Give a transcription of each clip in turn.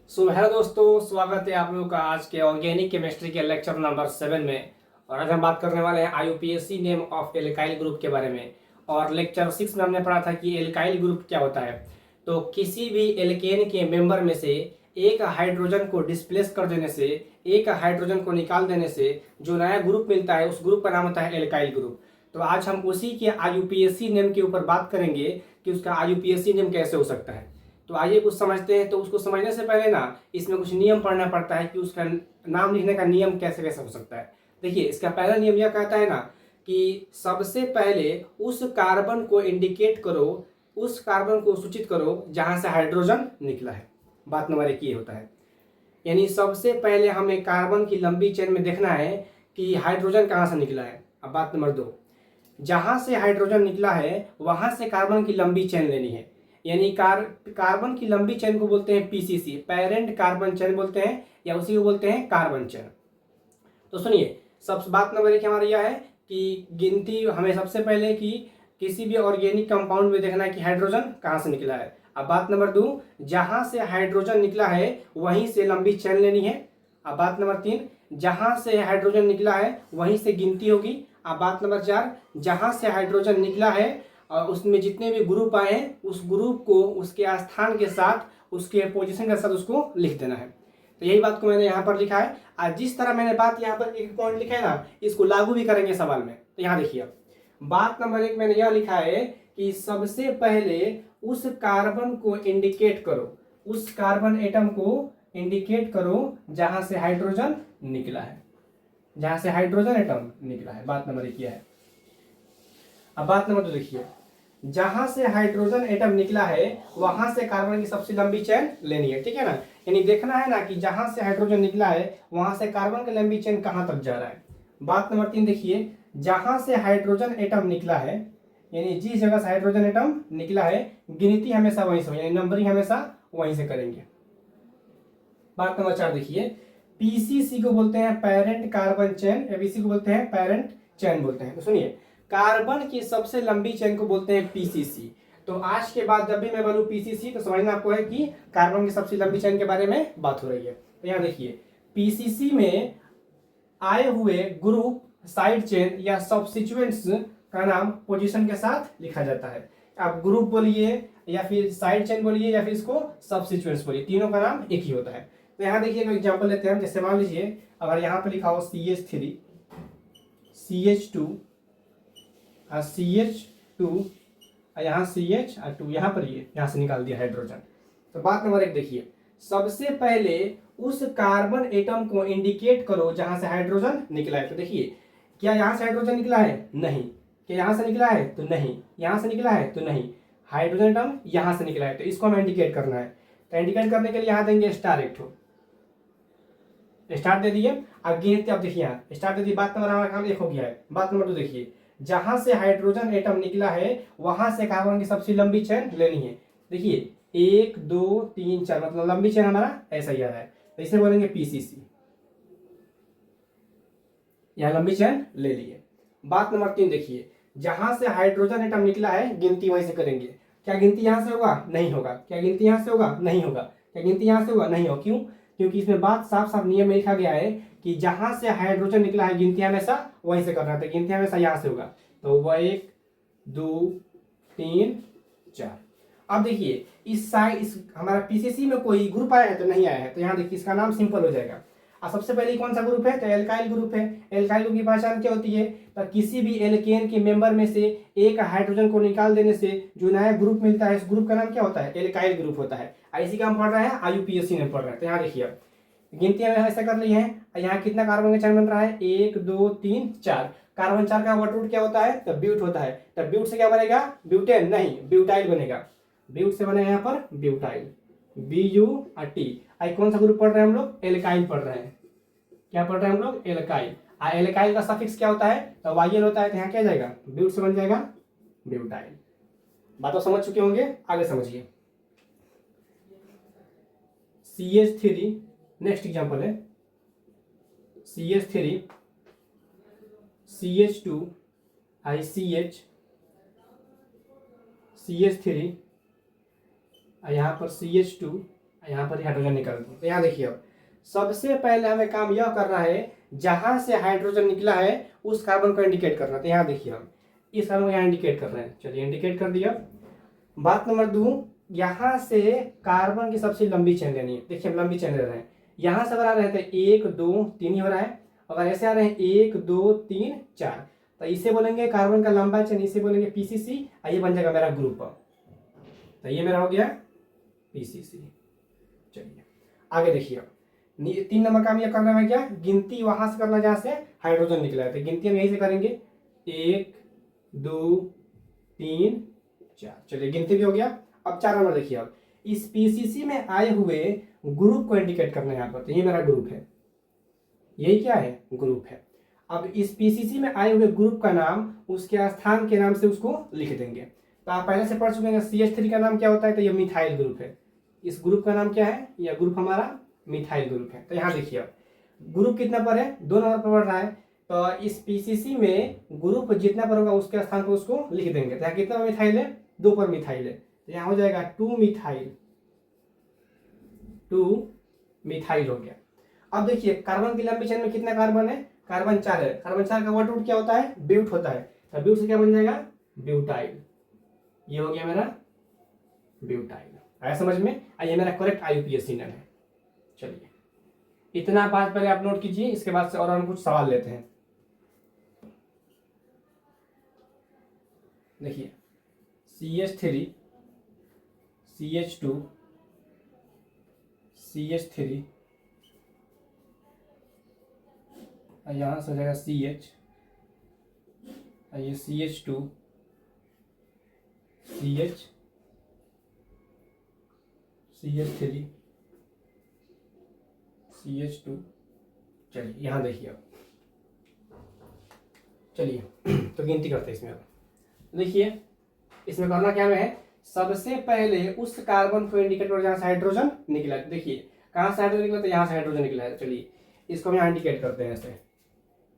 Hello दोस्तों, स्वागत है आप लोगों का आज के ऑर्गेनिक केमिस्ट्री के लेक्चर नंबर 7 में। और आज हम बात करने वाले हैं IUPAC name of alkyl group के बारे में। और लेक्चर 6 में हमने पढ़ा था कि एल्काइल ग्रुप क्या होता है। तो किसी भी एल्केन के मेंबर में से एक हाइड्रोजन को डिस्प्लेस कर देने से, एक हाइड्रोजन को निकाल देने से जो नया ग्रुप मिलता है उस ग्रुप का नाम होता है एल्काइल ग्रुप। तो आज हम उसी के आईयूपीएसी नेम के ऊपर बात करेंगे कि उसका आईयूपीएसी नेम कैसे हो सकता है। तो आइए कुछ समझते हैं। तो उसको समझने से पहले ना इसमें कुछ नियम पढ़ना पड़ता है कि उसका नाम लिखने का नियम कैसे कैसे हो सकता है। देखिए, इसका पहला नियम यह कहता है ना कि सबसे पहले उस कार्बन को इंडिकेट करो, उस कार्बन को सूचित करो जहां से हाइड्रोजन निकला है। बात नंबर 1 ये होता है। यानी सबसे पहले हमें कार्बन की लंबी चेन में देखना है कि हाइड्रोजन कहाँ से निकला है। अब बात नंबर 2, जहां से हाइड्रोजन निकला है वहां से कार्बन की लंबी चेन लेनी है। यानी कार्बन की लंबी चेन को बोलते हैं पीसीसी, पेरेंट कार्बन चेन बोलते हैं, या उसी को बोलते हैं कार्बन चेन। तो सुनिए, सब बात नंबर 1 हमारा यह है कि गिनती हमें सबसे पहले कि किसी भी ऑर्गेनिक कंपाउंड में देखना है कि हाइड्रोजन कहाँ से निकला है। अब बात नंबर 2, जहां से हाइड्रोजन निकला है वहीं से लंबी चेन लेनी है। अब बात नंबर 3, जहां से हाइड्रोजन निकला है वहीं से गिनती होगी। अब बात नंबर 4, जहां से हाइड्रोजन निकला है और उसमें जितने भी ग्रुप आए हैं उस ग्रुप को उसके स्थान के साथ, उसके पोजीशन के साथ उसको लिख देना है। तो यही बात को मैंने यहाँ पर लिखा है। आज जिस तरह मैंने बात यहाँ पर एक पॉइंट लिखा है ना, इसको लागू भी करेंगे सवाल में। तो यहाँ देखिए, बात नंबर 1 मैंने यह लिखा है कि सबसे पहले उस कार्बन को इंडिकेट करो, उस कार्बन एटम को इंडिकेट करो जहां से हाइड्रोजन निकला है, जहां से हाइड्रोजन एटम निकला है। बात नंबर 1 यह है। अब बात नंबर 2 देखिए, जहां से हाइड्रोजन एटम निकला है वहां से कार्बन की सबसे लंबी चेन लेनी है, ठीक है ना। यानी देखना है ना कि जहां से हाइड्रोजन निकला है वहां से कार्बन की लंबी चेन कहां तक जा रहा है। बात नंबर 3 देखिए, जहां से हाइड्रोजन एटम निकला है, यानी जिस जगह से हाइड्रोजन एटम निकला है, गिनती हमेशा वहीं से, यानी नंबरिंग हमेशा वहीं से करेंगे। बात नंबर 4 देखिए, पीसीसी को बोलते हैं पेरेंट कार्बन चेन, एबीसी को बोलते हैं पेरेंट चेन बोलते हैं। तो सुनिए, कार्बन की सबसे लंबी चेन को बोलते हैं पीसीसी। तो आज के बाद जब भी मैं बोलूं पीसीसी तो समझना आपको है कि कार्बन की सबसे लंबी चेन के बारे में बात हो रही है। तो यहाँ देखिए, पीसीसी में आए हुए ग्रुप, साइड चेन या सब्स्टिट्यूएंट्स का नाम पोजीशन के साथ लिखा जाता है। आप ग्रुप बोलिए या फिर साइड चेन बोलिए या फिर इसको सब्स्टिट्यूएंट्स बोलिए, तीनों का नाम एक ही होता है। तो यहाँ देखिए एक एग्जांपल लेते हैं। जैसे मान लीजिए अगर यहाँ पे लिखा हो CH3, CH2, CH2, यहाँ CH2, यहाँ पर ये यहाँ से निकाल दिया हाइड्रोजन। तो बात नंबर 1 देखिए, सबसे पहले उस कार्बन एटम को इंडिकेट करो जहां से हाइड्रोजन निकला है। तो देखिए, क्या यहां से हाइड्रोजन निकला है? नहीं। क्या यहां से निकला है? तो नहीं। यहां से निकला है? तो नहीं। हाइड्रोजन एटम यहां से निकला है, तो इसको हमें इंडिकेट करना है। तो इंडिकेट करने के लिए यहां देंगे स्टार, एक ठो स्टार्ट दे दिए। अब गिनती, अब देखिए यहाँ स्टार्ट दे दिए। बात नंबर हमारा काम 1 हो गया है। बात नंबर 2 देखिए, जहां से हाइड्रोजन एटम निकला है वहां से कार्बन की सबसे लंबी चेन लेनी है। देखिए 1 2 3 4, मतलब लंबी चेन हमारा ऐसा ही आ रहा है, तो इसे बोलेंगे पीसीसी। यहाँ लंबी चेन ले लिए। बात नंबर 3 देखिए, जहां से हाइड्रोजन एटम निकला है गिनती वहीं से करेंगे। क्या गिनती यहां से होगा? नहीं होगा। क्या गिनती यहां से होगा? नहीं होगा। क्या गिनती यहां से होगा? नहीं होगा। क्यों? क्योंकि इसमें बात साफ साफ नियम में लिखा गया है कि जहां से हाइड्रोजन निकला है गिनती हमेशा वहीं से करना है, गिनती हमेशा यहां से होगा। तो वह 1 2 3 4। अब देखिए इस साइड, इस हमारा पीसीसी में कोई ग्रुप आया है तो नहीं आया है, तो यहाँ देखिए इसका नाम सिंपल हो जाएगा। अब सबसे पहले कौन सा ग्रुप है? तो एल्काइल ग्रुप है। एल्काइल ग्रुप की पहचान क्या होती है? तो किसी भी एल्केन के मेंबर में से एक हाइड्रोजन को निकाल देने से जो नया ग्रुप मिलता है इस ग्रुप का नाम क्या होता है? एल्काइल ग्रुप होता है। इसी का हम पढ़ रहे हैं, आईयूपीएसी में पढ़ रहे हैं। तो यहाँ देखिए गिनती हमें ऐसा कर ली है। यहाँ कितना कार्बन का चैन बन रहा है? 1 2 3 4। कार्बन 4 का वर्ड रूट क्या होता है? तो ब्यूट होता है। तो ब्यूट से क्या बनेगा? ब्यूटेन नहीं, ब्यूटाइल बनेगा। ब्यूट से बनेगा यहाँ पर ब्यूटाइल, BUT। आई कौन सा ग्रुप पढ़ रहे हैं हम लोग? एल्काइल पढ़ रहे हैं। क्या पढ़ रहे हैं हम लोग? एल्काइल। एल्काइल का सफिक्स क्या होता है? तो YL होता है। तो यहाँ क्या जाएगा? ब्यूट से बन जाएगा ब्यूटाइल। बातों समझ चुके होंगे, आगे समझिए। CH3, नेक्स्ट एग्जांपल है CH3, CH2, ICH, CH3, यहाँ पर CH2, यहाँ पर हाइड्रोजन निकल दूँ। तो यहाँ देखिए अब सबसे पहले हमें काम यह करना है, जहां से हाइड्रोजन निकला है उस कार्बन को इंडिकेट करना। तो यहाँ देखिए हम इस कार्बन को यहाँ इंडिकेट कर रहे हैं। चलिए इंडिकेट कर दिया। बात नंबर 2, यहाँ से कार्बन की सबसे लंबी चेन लेनी है। देखिए हम लंबी चेन ले रहे हैं। यहाँ से अगर आ रहे हैं 1 2 3 ही हो रहा है। अगर ऐसे आ रहे हैं 1 2 3 4, तो इसे बोलेंगे कार्बन का लंबा चेन, इसे बोलेंगे पीसीसी। ये बन जाएगा मेरा ग्रुप। तो ये मेरा हो गया पीसीसी। चलिए आगे देखिए 3 नंबर काम यह करना है क्या, गिनती वहां से करना जहां से हाइड्रोजन निकला है। तो गिनती हम यहीं से करेंगे 1 2 3 4। चलिए गिनती भी हो गया। अब 4 नंबर देखिए, अब इस पीसीसी में आए हुए ग्रुप को इंडिकेट करना है यहाँ पर। तो ये मेरा ग्रुप है, यही क्या है, ग्रुप है। अब इस पीसीसी में आए हुए ग्रुप का नाम उसके स्थान के नाम से उसको लिख देंगे। तो आप पहले से पढ़ चुके हैं CH3 का नाम क्या होता है, तो ये मिथाइल ग्रुप है। इस ग्रुप का नाम क्या है, यह ग्रुप हमारा मिथाइल ग्रुप है। तो यहाँ देखिए ग्रुप कितना पर है, 2 नंबर पर बढ़ रहा है। तो इस पीसीसी में ग्रुप जितना पर होगा उसके स्थान पर उसको लिख देंगे। तो यहाँ कितना मिथाइल है, 2 पर मिथाइल है। तो यहाँ हो जाएगा 2 मिथाइल, 2 मिथाइल हो गया। अब देखिए कार्बन की लंबी चेन में कितना कार्बन है, कार्बन 4 है। कार्बन 4 का वर्ड रूट क्या होता है, ब्यूट होता है। तो ब्यूट से क्या बन जाएगा, ब्यूटाइल। ये हो गया मेरा ब्यूटाइल। आया समझ में, ये मेरा करेक्ट IUPAC नेम है। चलिए इतना बात पहले आप नोट कीजिए, इसके बाद से और हम कुछ सवाल लेते हैं। देखिए CH3 CH2 CH3, यहाँ से हो जाएगा CH, ये CH2 CH CH3 CH2। चलिए यहाँ देखिए अब, चलिए तो गिनती करते हैं इसमें। अब देखिए इसमें करना क्या है, सबसे पहले उस कार्बन को इंडिकेट करो जहाँ से हाइड्रोजन निकला है। देखिए कहाँ से हाइड्रोजन निकला, तो यहाँ से हाइड्रोजन निकला है। चलिए इसको हम यहाँ इंडिकेट करते हैं, ऐसे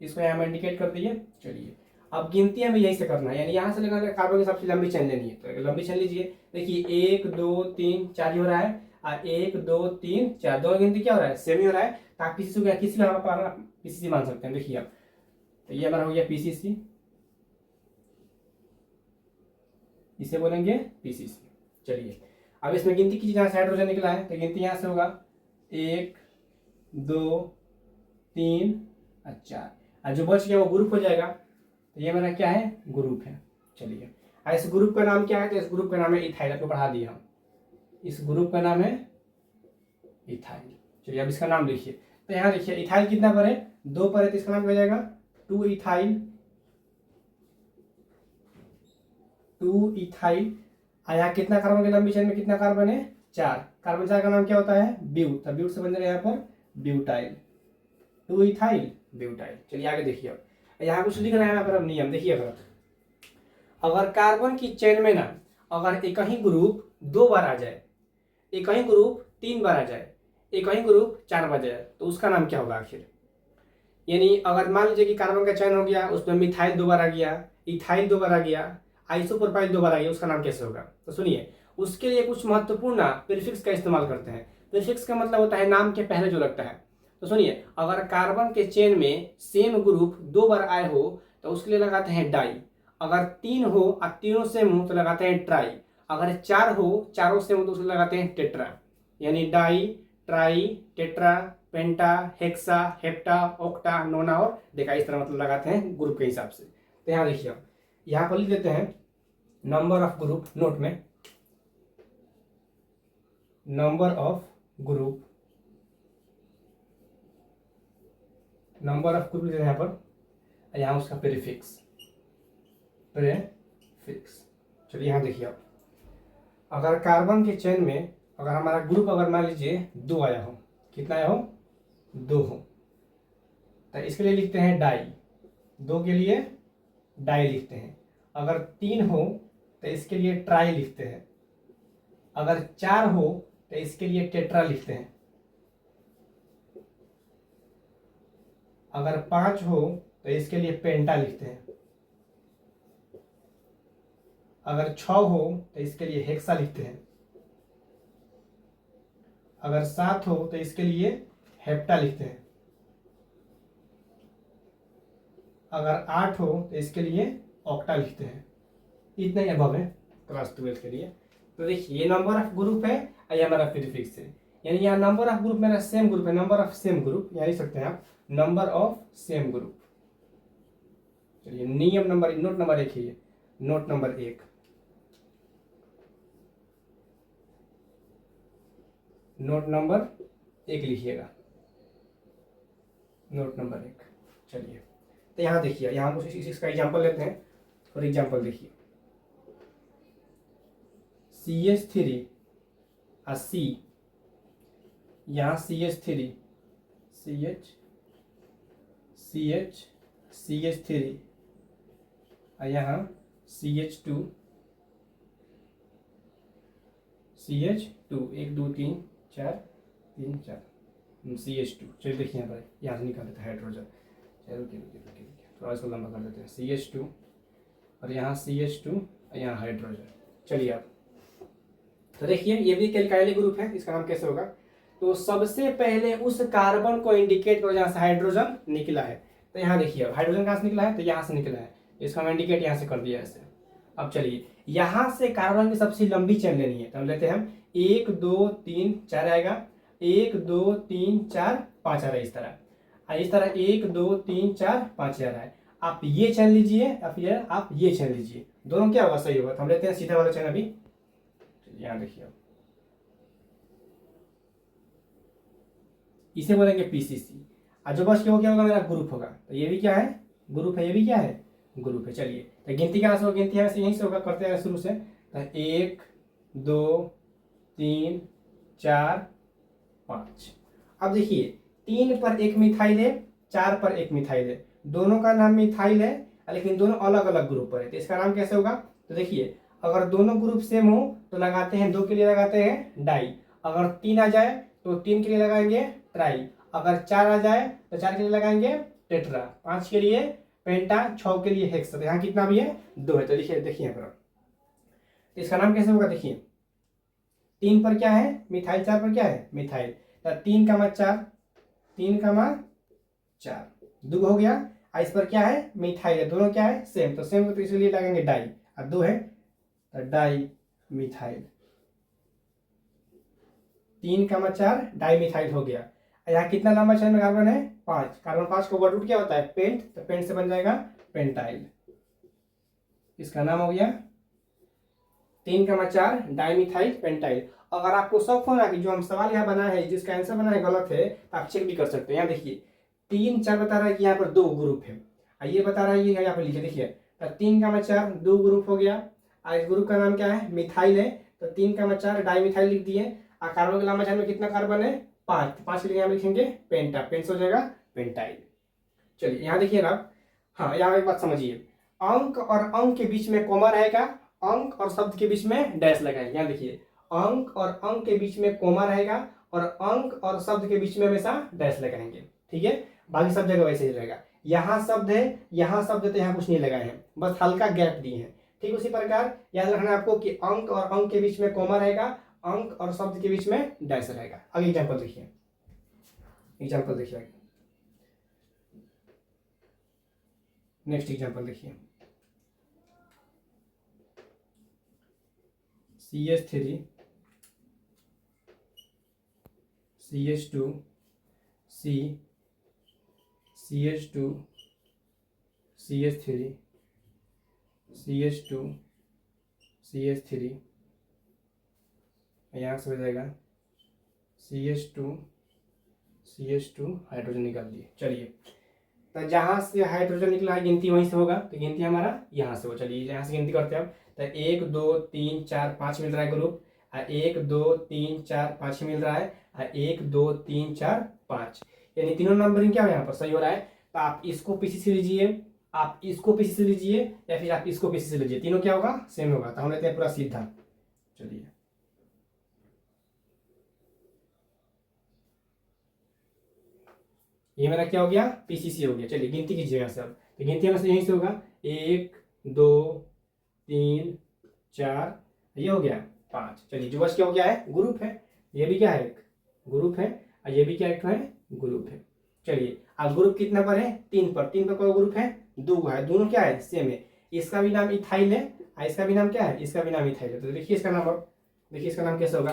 इसको यहाँ इंडिकेट कर दिए। चलिए अब गिनती हमें यहीं से करना है, यानी यहाँ से लेकर कार्बन की सबसे लंबी चेन लेनी है। तो लंबी चेन लीजिए। देखिए 1 2 3 4 ही हो रहा है। 1 2 3 4, दोनों गिनती क्या हो रहा है, सेम ही हो रहा है। तो आप किसी को पीसीसी मान सकते हैं। देखिए अब तो ये हमारा हो गया पीसीसी, इसे बोलेंगे पीसीसी। चलिए अब इसमें गिनती कीजिए जहाँ से हाइड्रोजन निकला है। तो गिनती यहाँ से होगा 1 2 3 और 4, और जो बच गया वो ग्रुप हो जाएगा। तो ये मेरा क्या है, ग्रुप है। चलिए इस ग्रुप का नाम क्या है, तो इस ग्रुप का नाम है इथाइल। आपको पढ़ा दिया हम, इस ग्रुप का नाम है इथाइल। चलिए अब इसका नाम लिखिए। तो यहाँ देखिए इथाइल कितना पर है, 2 पर है। तो इसका नाम क्या हो जाएगा, 2 इथाइल, 2 इथाइल। यहाँ कितना कार्बन की लंबी चेन में कितना कार्बन है, 4। कार्बन 4 का नाम क्या होता है, ब्यूट। तो ब्यूट से बन जाएगा यहाँ पर ब्यूटाइल, 2 इथाइल ब्यूटाइल। चलिए आगे देखिए, अब यहाँ कुछ लिख रहे हैं यहाँ पर। अब नियम देखिए, अगर कार्बन की चेन में ना अगर एक ही ग्रुप 2 बार आ जाए, एक ही ग्रुप 3 बार आ जाए, एक ही ग्रुप 4 बार आ जाए, तो उसका नाम क्या होगा आखिर। यानी अगर मान लीजिए कि कार्बन का चयन हो गया, उसमें मिथाइल 2 बार आ गया, इथाइल 2 बार आ गया, आइसोप्रोपाइल 2 बार आ गया, उसका नाम कैसे होगा। तो सुनिए, उसके लिए कुछ महत्वपूर्ण प्रीफिक्स का इस्तेमाल करते हैं। प्रीफिक्स का मतलब होता है नाम के पहले जो लगता है। तो सुनिए, अगर कार्बन के चेन में सेम ग्रुप 2 बार आए हो तो उसके लिए लगाते हैं डाई। अगर 3 हो और तीनों सेम हो तो लगाते हैं ट्राई। अगर 4 हो, चारों सेम हो तो उसको लगाते हैं टेट्रा। यानी डाई, ट्राई, टेट्रा, पेंटा, हेक्सा, हेप्टा, ऑक्टा, नोना और डेका, इस तरह मतलब लगाते हैं ग्रुप के हिसाब से। तो यहाँ देखिए, यहाँ पर लिख देते हैं नंबर ऑफ ग्रुप। नोट में number of group, number of group यहाँ पर, यहाँ उसका प्रीफिक्स, प्रीफिक्स। चलिए यहाँ देखिए, आप अगर कार्बन के चेन में अगर हमारा ग्रुप अगर मान लीजिए 2 आया हो, कितना आया हो, 2 हो, तो इसके लिए लिखते हैं डाई। 2 के लिए डाई लिखते हैं। अगर 3 हो तो इसके लिए ट्राई लिखते हैं। अगर 4 हो तो इसके लिए टेट्रा लिखते हैं। अगर 5 हो तो इसके लिए पेंटा लिखते हैं। अगर 6 हो तो इसके लिए हेक्सा लिखते हैं। अगर 7 हो तो इसके लिए हेप्टा लिखते हैं, अगर 8 हो तो इसके लिए ऑक्टा लिखते हैं। इतना ही अभाव है क्लास 12 के लिए। तो देखिए ये नंबर ऑफ ग्रुप है और ये हमारा प्रीफिक्स है, यानी यहाँ नंबर ऑफ ग्रुप मेरा सेम ग्रुप है, नंबर ऑफ सेम ग्रुप यहाँ लिख सकते हैं आप, नंबर ऑफ सेम ग्रुप। चलिए नियम नंबर, नोट नंबर 1 है ये, नोट नंबर 1, नोट नंबर 1 लिखिएगा, नोट नंबर 1। चलिए तो यहाँ देखिए, यहाँ कुछ इसका एग्जाम्पल लेते हैं। फॉर एग्जाम्पल देखिए CH3 और C, यहाँ CH3 CH3 और यहाँ CH2 1 2 3 4 3 4 CH2। चलिए देखिए यहाँ पर, यहाँ से निकाल देते हैं हाइड्रोजन। चलो रुकिए थोड़ा इसको लंबा कर देते हैं, CH2 और यहाँ CH2 और यहाँ हाइड्रोजन। चलिए आप तो देखिए ये भी एक एल्काइल ग्रुप है, इसका नाम कैसे होगा। तो सबसे पहले उस कार्बन को इंडिकेट करो जहाँ से हाइड्रोजन निकला है। तो यहाँ देखिए अब हाइड्रोजन कहाँ से निकला है, तो यहाँ से निकला है, इसको हम इंडिकेट यहाँ से कर दिया ऐसे। अब चलिए यहाँ से कार्बन की सबसे लंबी चेन लेनी है, तो हम लेते हैं हम 1 2 3 4 आएगा, 1 2 3 4 5 आ रहा है इस तरह, इस तरह 1 2 3 4 5 आ रहा है। आप ये चेन लीजिए या फिर आप ये चेन लीजिए, दोनों क्या होगा सही होगा। तो हम लेते हैं सीधा वाला चेन अभी, यहाँ देखिए इसे बोलेंगे पीसीसी। और जो बस क्या होगा मेरा ग्रुप होगा, तो ये भी क्या है ग्रुप है, ये भी क्या है ग्रुप है। चलिए तो गिनती क्या होगा, गिनती हमें यहीं से होगा, करते हैं शुरू से। तो 1 2 3 4 5। अब देखिए 3 पर एक मिथाइल है, 4 पर एक मिथाइल है, दोनों का नाम मिथाइल है लेकिन दोनों अलग अलग ग्रुप पर है, तो इसका नाम कैसे होगा। तो देखिए अगर दोनों ग्रुप सेम हो तो लगाते हैं 2 के लिए लगाते हैं डाई, अगर 3 आ जाए तो 3 के लिए लगाएंगे ट्राई, अगर 4 आ जाए तो 4 के लिए लगाएंगे टेट्रा, 5 के लिए पेंटा, 6 के लिए हेक्सा। तो यहाँ कितना भी है 2 है। तो देखिए यहाँ पर तो इसका नाम कैसे होगा, देखिए 3 पर क्या है मिथाइल, 4 पर क्या है मिथाइल, तो 3 का 4 3 का 4 2 हो गया, और इस पर क्या है मिथाइल है, दोनों क्या है सेम, तो सेम तो इसलिए लगाएंगे डाई, और 2 है तो डाई मिथाइल, 3 का 4 डाई मिथाइल हो गया। यहाँ कितना लंबा चेन में कार्बन है 5, कार्बन 5 का वर्ड रूट क्या होता है पेंट, तो पेंट से बन जाएगा पेंटाइल, इसका नाम हो गया 3 का 4 डाइमिथाइल पेंटाइल। अगर आपको शक हो ना कि जो हम सवाल यहाँ बनाए हैं जिसका आंसर बना है गलत है, तो आप चेक भी कर सकते हैं। यहाँ देखिए 3 4 बता रहा है कि यहाँ पर 2 ग्रुप है, ये बता रहा है ये यहाँ पर लिखिए, देखिए तो 3 का 4 2 ग्रुप हो गया, और इस ग्रुप का नाम क्या है मिथाइल है, तो 3 का 4 डाइमिथाइल लिख दिए, और कार्बन के लंबा चेन में कितना कार्बन है 5, 5 के लिए यहाँ लिखेंगे पेंटा, पेंट से हो जाएगा पेंटाइल। चलिए यहाँ देखिए ना, हाँ यहाँ एक बात समझिए, अंक और अंक के बीच में कोमा रहेगा, अंक और शब्द के बीच में डैश लगाएंगे। यहाँ देखिए अंक और अंक के बीच में कोमा रहेगा और अंक और शब्द के बीच में हमेशा डैश लगाएंगे, ठीक है, बाकी सब जगह वैसे ही रहेगा। यहाँ शब्द है, यहाँ शब्द है, तो यहाँ कुछ नहीं लगाए हैं, बस हल्का गैप दिए हैं। ठीक उसी प्रकार याद रखना है आपको कि अंक और अंक के बीच में कोमा रहेगा, अंक और शब्द के बीच में डैश रहेगा। अगले एग्जाम्पल देखिए, एग्जाम्पल देखिए नेक्स्ट एग्जाम्पल देखिए CH3 CH2 C CH2 CH3 CH2 CH3, यहाँ से हो जाएगा CH2 हाइड्रोजन निकाल दिए। चलिए तो जहाँ से हाइड्रोजन निकला है गिनती वहीं से होगा, तो गिनती हमारा यहाँ से हो। चलिए यहाँ से गिनती करते हैं अब, तो 1 2 3 4 5 मिल रहा है ग्रुप, 1 2 3 4 5 मिल रहा है, 1 2 3 4 5, यानी तीनों नंबरिंग क्या हो यहाँ पर सही हो रहा है। तो आप इसको पीसीसी लीजिए, आप इसको पीसीसी लीजिए, या फिर आप इसको पीसीसी लीजिए, तीनों क्या होगा सेम होगा। तो हम लेते हैं पूरा सीधा। चलिए ये मेरा क्या हो गया पीसीसी हो गया। चलिए गिनती कीजिएगा सब, तो गिनती हमें यहीं से होगा 1 2 3 4, ये हो गया 5। चलिए जो बस क्या हो गया है ग्रुप है, ये भी क्या है ग्रुप है, और ये भी क्या एक है, ग्रुप है। चलिए अब ग्रुप कितना पर है, 3 पर। 3 पर कोई ग्रुप है, 2 है, दोनों क्या है, सेम है। इसका भी नाम इथाइल है और इसका भी नाम क्या है, इसका भी नाम इथाइल है। तो देखिए इसका नाम, अब देखिए इसका नाम कैसे होगा,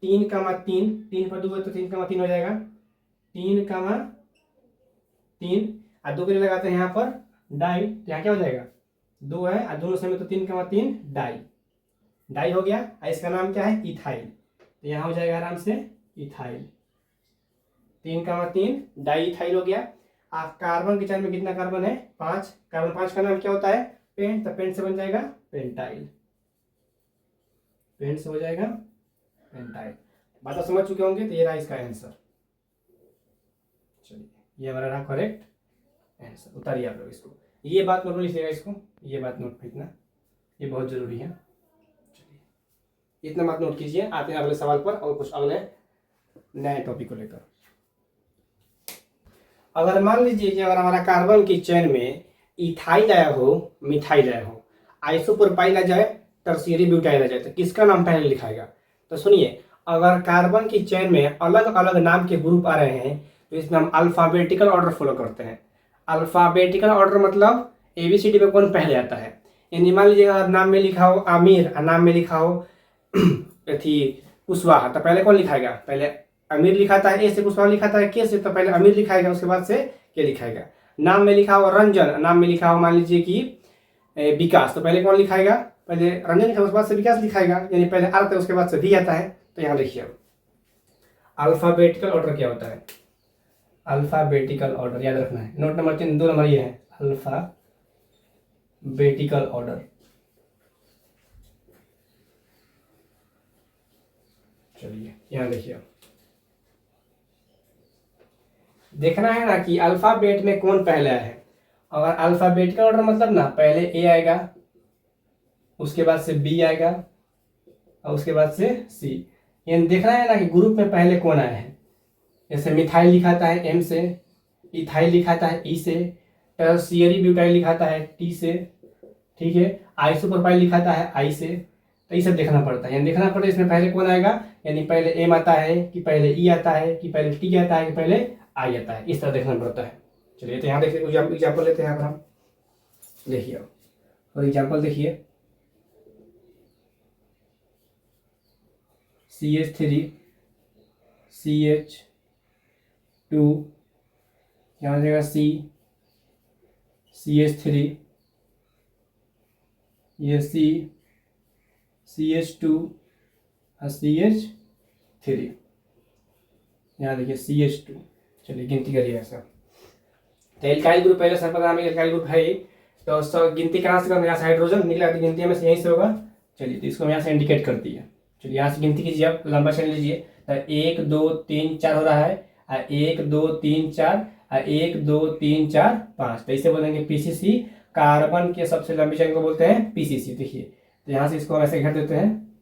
3,3, 3 पर 2 है तो 3,3 हो जाएगा, 3,3 और 2 के लिए लगाते हैं यहाँ पर डाई, तो यहाँ क्या हो जाएगा, 2 है और दोनों सेम है तो 3,3 डाई, डाई हो गया। और इसका नाम क्या है, इथाइल, तो यहाँ हो जाएगा आराम से इथाइल, 3,3 डाई इथाइल हो गया। आप कार्बन के चरण में कितना कार्बन है, 5, कार्बन 5 का नाम क्या होता है, पेंट, तो पेंट से बन जाएगा पेंटाइल, पेंट से हो जाएगा पेंटाइल। बात आप समझ चुके होंगे, तो ये रहा इसका आंसर। चलिए ये हमारा रहा करेक्ट आंसर। उतारिए आप लोग इसको, ये बात नोट में लिखिएगा इसको, ये बात नोट में, इतना ये बहुत जरूरी है। चलिए इतना बात नोट कीजिए, आते हैं अगले सवाल पर और कुछ अगले नए टॉपिक को लेकर। अगर मान लीजिए कि अगर हमारा कार्बन की चेन में इथाइल आया हो, मिथाइल आया हो, आइसोप्रोपाइल आ जाए, टर्शियरी ब्यूटाइल आ जाए, तो किसका नाम पहले लिखाएगा। तो सुनिए, अगर कार्बन की चेन में अलग अलग नाम के ग्रुप आ रहे हैं तो इसमें हम अल्फाबेटिकल ऑर्डर फॉलो करते हैं। अल्फाबेटिकल ऑर्डर मतलब ABCD में कौन पहले आता है। यानी मान लीजिए अगर नाम में लिखा हो आमिर और नाम में लिखा हो थी कुशवाहा, तो पहले कौन लिखाएगा, पहले अमीर लिखाता है ए से, कुशवाहा लिखाता है के से, तो पहले अमीर लिखाएगा उसके बाद से के लिखाएगा। नाम में लिखा हो रंजन, नाम में लिखा हो मान लीजिए कि विकास, तो पहले कौन लिखाएगा, पहले रंजन लिखा उसके बाद से विकास लिखाएगा, यानी पहले आता है उसके बाद से भी आता है। तो यहाँ देखिए अब अल्फाबेटिकल ऑर्डर क्या होता है, अल्फाबेटिकल ऑर्डर याद रखना है, नोट नंबर 3 2 नंबर ये है, अल्फाबेटिकल ऑर्डर। चलिए यहाँ देखिए, देखना है ना कि अल्फाबेट में कौन पहले आया है। अगर अल्फाबेटिकल ऑर्डर मतलब ना पहले ए आएगा, उसके बाद से बी आएगा और उसके बाद से सी, यानी देखना है ना कि ग्रुप में पहले कौन आया है। जैसे मिथाइल लिखाता है एम से, इथाइल लिखाता है ई से, टर्शियरी ब्यूटाइल लिखाता है टी से, ठीक है, आइसोप्रोपाइल लिखाता है आई से, तो ये सब देखना पड़ता है। यानी देखना पड़ता है इसमें पहले कौन आएगा, यानी पहले एम आता है कि पहले ई आता है कि पहले टी आता है कि पहले आई आता है, इस तरह देखना पड़ता है। चलिए तो यहाँ देखिए एग्जाम्पल लेते हैं यहाँ पर हम, देखिए और एग्जाम्पल देखिए, CH3 CH2, यहाँ जाएगा CH3, ये CH2 और CH3, यहाँ देखिए CH2। चलिए गिनती करिए ऐसा, तो एल्काइल ग्रुप पहले सब पता हमें एल्काइल ग्रुप है ही, तो गिनती कहाँ से करें, यहाँ से हाइड्रोजन निकला तो गिनती में से यहीं से होगा। चलिए तो इसको हम यहाँ से इंडिकेट करती है। चलिए यहाँ से गिनती कीजिए, आप लंबा चैन लीजिए, तो 1 2 3 4 हो रहा है, 1 2 3 4, 1 2 3 4 5, तो इसे बोलेंगे PCC। कार्बन के सबसे लंबी चैन को बोलते हैं PCC। देखिए तो यहाँ से इसको हम ऐसे घेर देते हैं,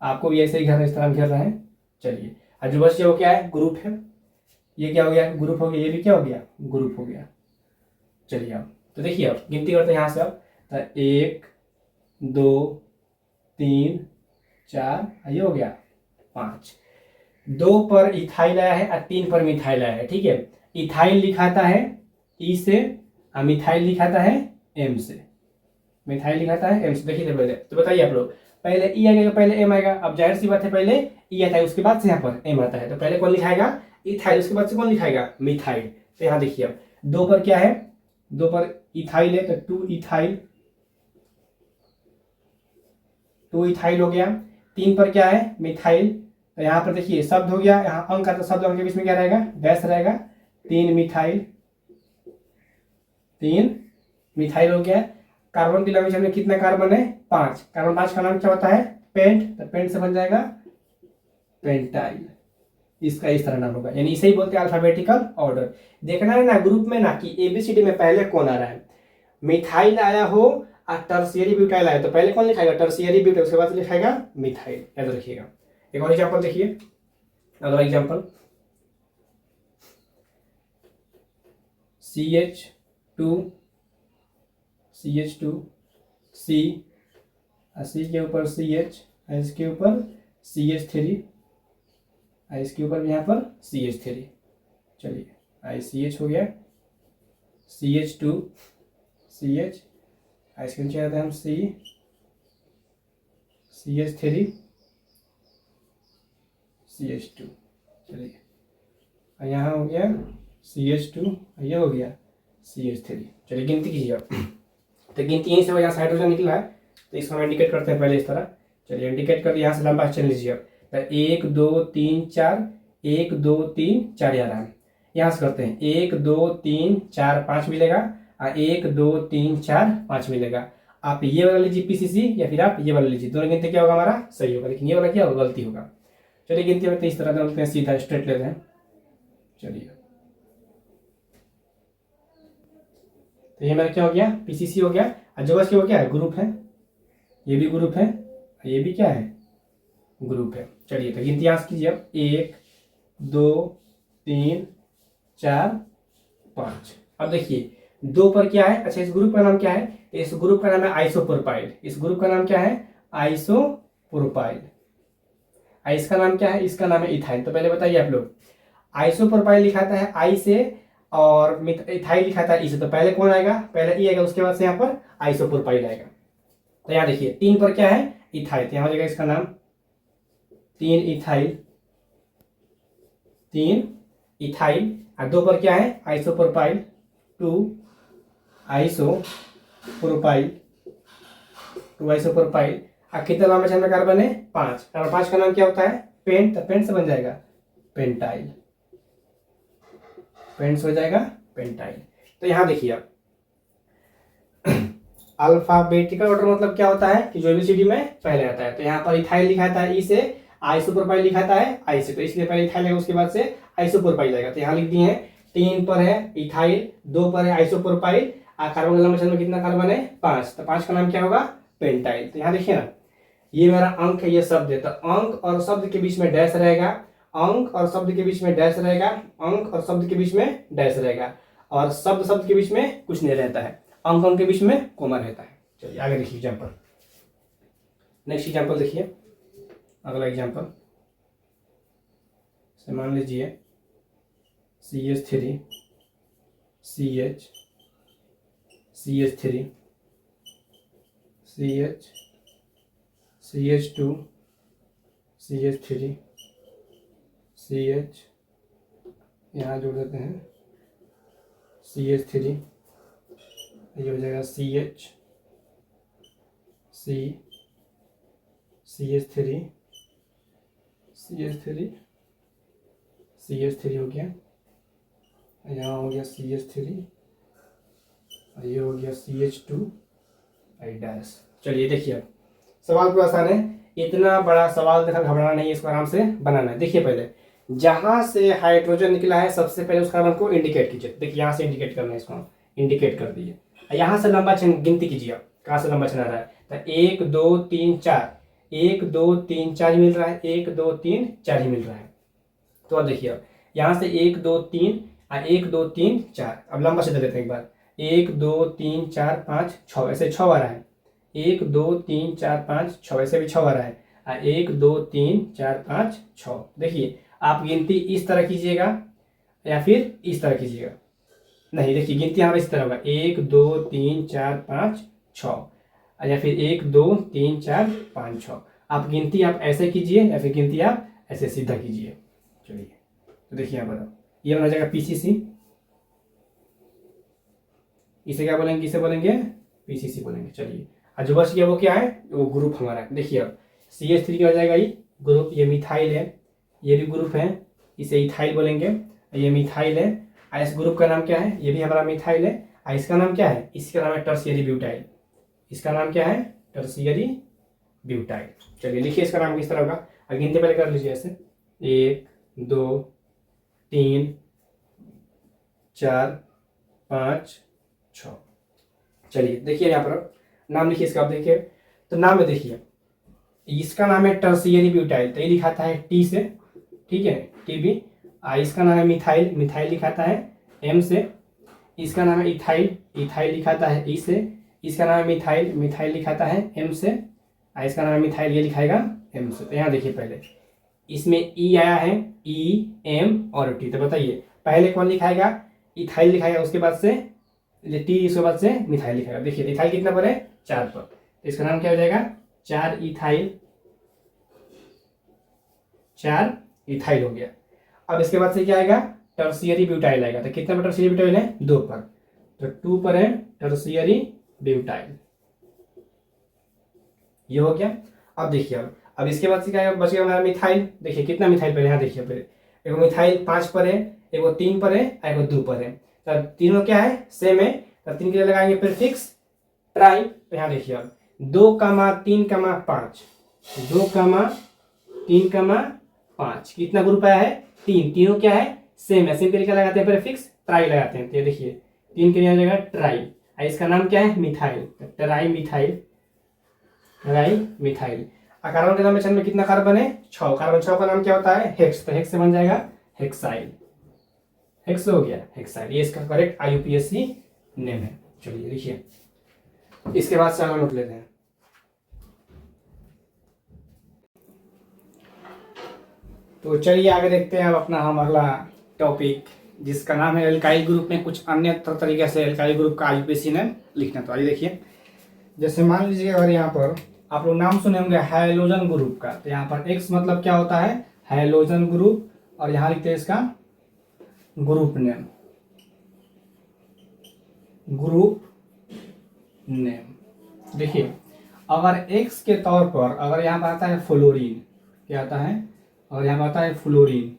आपको भी ऐसे ही घेरना, इस तरह घेर रहे हैं। चलिए और जो बच गया वो क्या है, ग्रुप है, ये क्या हो गया, ग्रुप हो गया, ये भी क्या हो गया, ग्रुप हो गया। चलिए अब तो देखिए अब गिनती करते हैं यहाँ से, अब तो 1 2 3 4, ये हो गया 5। 2 पर इथाइल आया है और 3 पर मिथाइल आया है, ठीक है। इथाइल लिखाता है ई से और मिथाइल लिखाता है एम से, मिथाइल लिखाता है एम से। देखिए तो बताइए आप लोग, पहले ई आएगा पहले एम आएगा, अब जाहिर सी बात है पहले ई आता है उसके बाद से यहाँ पर एम आता है, तो पहले कौन लिखाएगा, इथाइल, उसके बाद से कौन लिखाएगा, मिथाइल। तो यहाँ देखिए अब 2 पर क्या है, 2 पर इथाइल है तो 2 इथाइल, 2 इथाइल हो गया। 3 पर क्या है, मिथाइल, तो यहाँ पर देखिए शब्द हो गया, यहाँ अंक आता, शब्द अंक के बीच में क्या रहेगा, डैश रहेगा, 3 मिथाइल, 3 मिथाइल हो गया। कार्बन की लंबी चेन में कितना कार्बन है, 5, कार्बन 5 का नाम क्या होता है, पेंट, तो पेंट से बन जाएगा पेंटाइल, इसका इस तरह नाम होगा। यानी इसे ही बोलते हैं अल्फाबेटिकल ऑर्डर। देखना है ना ग्रुप में ना कि ABCD में पहले कौन आ रहा है। मिथाइल आया हो और टर्शियरी ब्यूटाइल आया तो पहले कौन लिखाएगा, टर्शियरी ब्यूटाइल, उसके बाद लिखाएगा मिथाइल, याद रखिएगा। एक और एग्जांपल देखिए, अगला एग्जांपल CH2 C, C के ऊपर CH, इसके ऊपर CH3, इसके ऊपर भी यहाँ पर CH3। चलिए ICH हो गया, CH2 CH, इसके नीचे आते हैं हम CH3 CH2। चलिए यहाँ हो गया CH2, ये हो गया CH3। चलिए गिनती कीजिए आप। तो गिनती यहीं से हो, यहाँ से हाइड्रोजन निकला है तो इसको हम इंडिकेट करते हैं पहले इस तरह। चलिए इंडिकेट कर दिया, यहाँ से लंबा चल लीजिए आप। तो 1 2 3 4, 1 2 3 4 आ रहा है। यहाँ से करते हैं 1 2 3 4 5 मिलेगा, और 1 2 3 4 5 मिलेगा। आप ये वाला लीजिए PCC, या फिर आप ये वाला लीजिए, दोनों गिनती क्या होगा हमारा सही होगा, लेकिन ये वाला क्या होगा गलती होगा। चलिए गिनती में तो इस तरह से सीधा स्ट्रेट लेते हैं। चलिए तो ये मेरा क्या हो गया PCC हो गया, और जो बस क्या हो गया ग्रुप है, ये भी ग्रुप है, ये भी क्या है ग्रुप है। चलिए तो गिनती यहाँ से कीजिए आप, 1 2 3 4 5। अब देखिए 2 पर क्या है, अच्छा इस ग्रुप का नाम क्या है, इस ग्रुप का नाम है आइसोप्रोपाइल। इस ग्रुप का नाम क्या है आइसोप्रोपाइल। इसका नाम क्या है, इसका नाम है इथाइल। तो पहले बताइए आप लोग, आइसोप्रोपाइल लिखाता है आई से और इथाइल लिखाता है ई से, तो पहले कौन आएगा, पहले ई आएगा, उसके बाद से यहाँ पर आइसोप्रोपाइल आएगा। तो यहाँ देखिए 3 पर क्या है इथाइल, तो यहाँ हो जाएगा इसका नाम 3 इथाइल, 3 इथाइल। और 2 पर क्या है आइसोप्रोपाइल, 2 आइसोप्रोपाइल, 2 आइसोप्रोपाइल। और कितना लंबा चैन में कार्बन है 5, और 5 का नाम क्या होता है पेंट, तो पेंट से बन जाएगा पेंटाइल, पेंट से हो जाएगा पेंटाइल। तो यहाँ देखिए आप अल्फाबेटिकल ऑर्डर मतलब क्या होता है कि जो ABCD में पहले आता है। तो यहाँ पर इथाइल लिखाता है ई से, आइसोप्रोपाइल लिखाता है आई से, तो इसलिए पहले इथाइल आएगा, उसके बाद से आइसोप्रोपाइल आएगा। तो यहाँ लिख दिए हैं 3 पर है इथाइल, 2 पर है आइसोप्रोपाइल, और कार्बन लंबा चैन में कितना कार्बन है 5, तो 5 का नाम क्या होगा पेंटाइल। तो यहाँ देखिए ना, ये मेरा अंक है, ये शब्द है, तो अंक और शब्द के बीच में डैश रहेगा, अंक और शब्द के बीच में डैश रहेगा, अंक और शब्द के बीच में डैश रहेगा, और शब्द शब्द के बीच में कुछ नहीं रहता है, अंक अंक के बीच में कॉमा रहता है। चलिए आगे देखिए एग्जाम्पल, नेक्स्ट एग्जाम्पल देखिए, अगला एग्जाम्पल से मान लीजिए CH3 CH, CH3 CH, CH2 CH3 CH, यहाँ जोड़ देते हैं CH3, ये हो जाएगा CH, C, CH3 CH3 CH3 हो गया, यहाँ हो गया CH3, ये हो गया CH2 डैश। चलिए देखिए अब सवाल पूरा आसान है, इतना बड़ा सवाल देखा घबराना नहीं है, इसको आराम से बनाना है। देखिए पहले जहां से हाइड्रोजन निकला है सबसे पहले उस कार्बन को इंडिकेट कीजिए। देखिए यहाँ से इंडिकेट करना है, इसको हम इंडिकेट कर दिए। यहाँ से लंबा चेन गिनती कीजिए आप, कहाँ से लंबा चेन आ रहा है, तो 1 2 3 4, 1 2 3 4 ही मिल रहा है, 1 2 3 4 ही मिल रहा है। तो अब देखिए अब यहाँ से 1 2 3 1 2 3 4, अब लंबा से दे देते हैं एक बार, 1 2 3 4 5 6, ऐसे 6 आ रहा है, 1 2 3 4 5 6, ऐसे भी 6 आ रहा है, 1 2 3 4 5 6। देखिए आप गिनती इस तरह कीजिएगा या फिर इस तरह कीजिएगा, नहीं देखिए गिनती हमारा इस तरह होगा 1 2 3 4 5 6, या फिर 1 2 3 4 5 6। आप गिनती आप ऐसे कीजिए या फिर गिनती आप ऐसे सीधा कीजिए। चलिए तो देखिए यहाँ बताओ, ये बना जाएगा PCC, इसे क्या बोलेंगे, किसे बोलेंगे PCC बोलेंगे। चलिए और जो बच गया वो क्या है, वो ग्रुप हमारा है। देखिए अब CH3 क्या हो जाएगा, ये ग्रुप, ये मिथाइल है, ये भी ग्रुप है, इसे इथाइल बोलेंगे, ये मिथाइल है। इस ग्रुप का नाम क्या है, ये भी हमारा मिथाइल है। इसका नाम क्या है, इसका नाम है टर्शियरी ब्यूटाइल, इसका नाम क्या है टर्शियरी ब्यूटाइल। चलिए लिखिए इसका नाम किस तरह होगा, गिनती पहले कर लीजिए ऐसे 1 2 3 4 5 6। चलिए देखिए यहाँ पर नाम लिखिए इसका, आप देखिए तो नाम में देखिए इसका नाम है टर्शियरी ब्यूटाइल, तो ये लिखाता है T से, ठीक है TB। इसका नाम है मिथाइल, मिथाइल लिखाता है M से। इसका नाम है इथाइल, इथाइल लिखाता है E से। इसका नाम है मिथाइल, मिथाइल लिखाता है M से। इसका नाम है मिथाइल, ये लिखाएगा M से। तो यहाँ देखिए पहले इसमें ई आया है, ई एम और टी। तो बताइए पहले कौन लिखाएगा, इथाइल लिखाएगा, उसके बाद से टी, उसके बाद से मिथाइल लिखाएगा। देखिए इथाइल कितना पर है, 4 पर, तो इसका नाम क्या हो जाएगा, 4 इथाइल, 4 इथाइल हो गया। अब इसके बाद से क्या आएगा, टर्शियरी ब्यूटाइल आएगा। तो कितना पर टर्शियरी ब्यूटाइल है, 2 पर, तो 2 पर है टर्शियरी ब्यूटाइल, ये हो गया। अब देखिए अब इसके बाद से क्या बच गया हमारा मिथाइल। देखिए कितना मिथाइल पहले, यहाँ देखिए पहले एगो मिथाइल 5 पर है, एगो 3 पर है, एगो 2 पर है। तो तीनों क्या है, सेम है। तो 3 के लिए लगाएंगे प्रीफिक्स ट्राई। तो यहाँ देखिए अब 2,3,5, 2,3,5 कितना ग्रुप आया है, 3, तीनों क्या है, सेम है। सेम के लिए क्या लगाते हैं, प्रीफिक्स ट्राई लगाते हैं। तो ये देखिए 3 के लिए आ जाएगा ट्राई, इसका नाम क्या है, methyl, tri methyl, tri methyl. Carbon के नाम में कितना कार्बन है, 6। कार्बन 6 का नाम क्या होता है, हेक्स। तो हेक्स से बन जाएगा हेक्साइल, हेक्स हो गया हेक्साइल। ये इसका करेक्ट आईयूपीएसी नेम है। चलिए देखिए इसके बाद से अगला नोट लेते हैं। तो चलिए आगे देखते हैं अब अपना हम अगला टॉपिक, जिसका नाम है एल्काइल ग्रुप में कुछ अन्य तरीके से एल्काइल ग्रुप का आईयूपीएसी नेम लिखना। तो आइए देखिए, जैसे मान लीजिए अगर यहाँ पर आप लोग नाम सुने होंगे हाइड्रोजन ग्रुप का, तो यहाँ पर एक्स मतलब क्या होता है, हाइड्रोजन ग्रुप, और यहाँ लिखते हैं इसका ग्रुप नेम, ग्रुप नेम। देखिए अगर एक्स के तौर पर अगर यहाँ पर आता है फ्लोरीन, क्या आता है, और यहाँ पर आता है फ्लोरीन,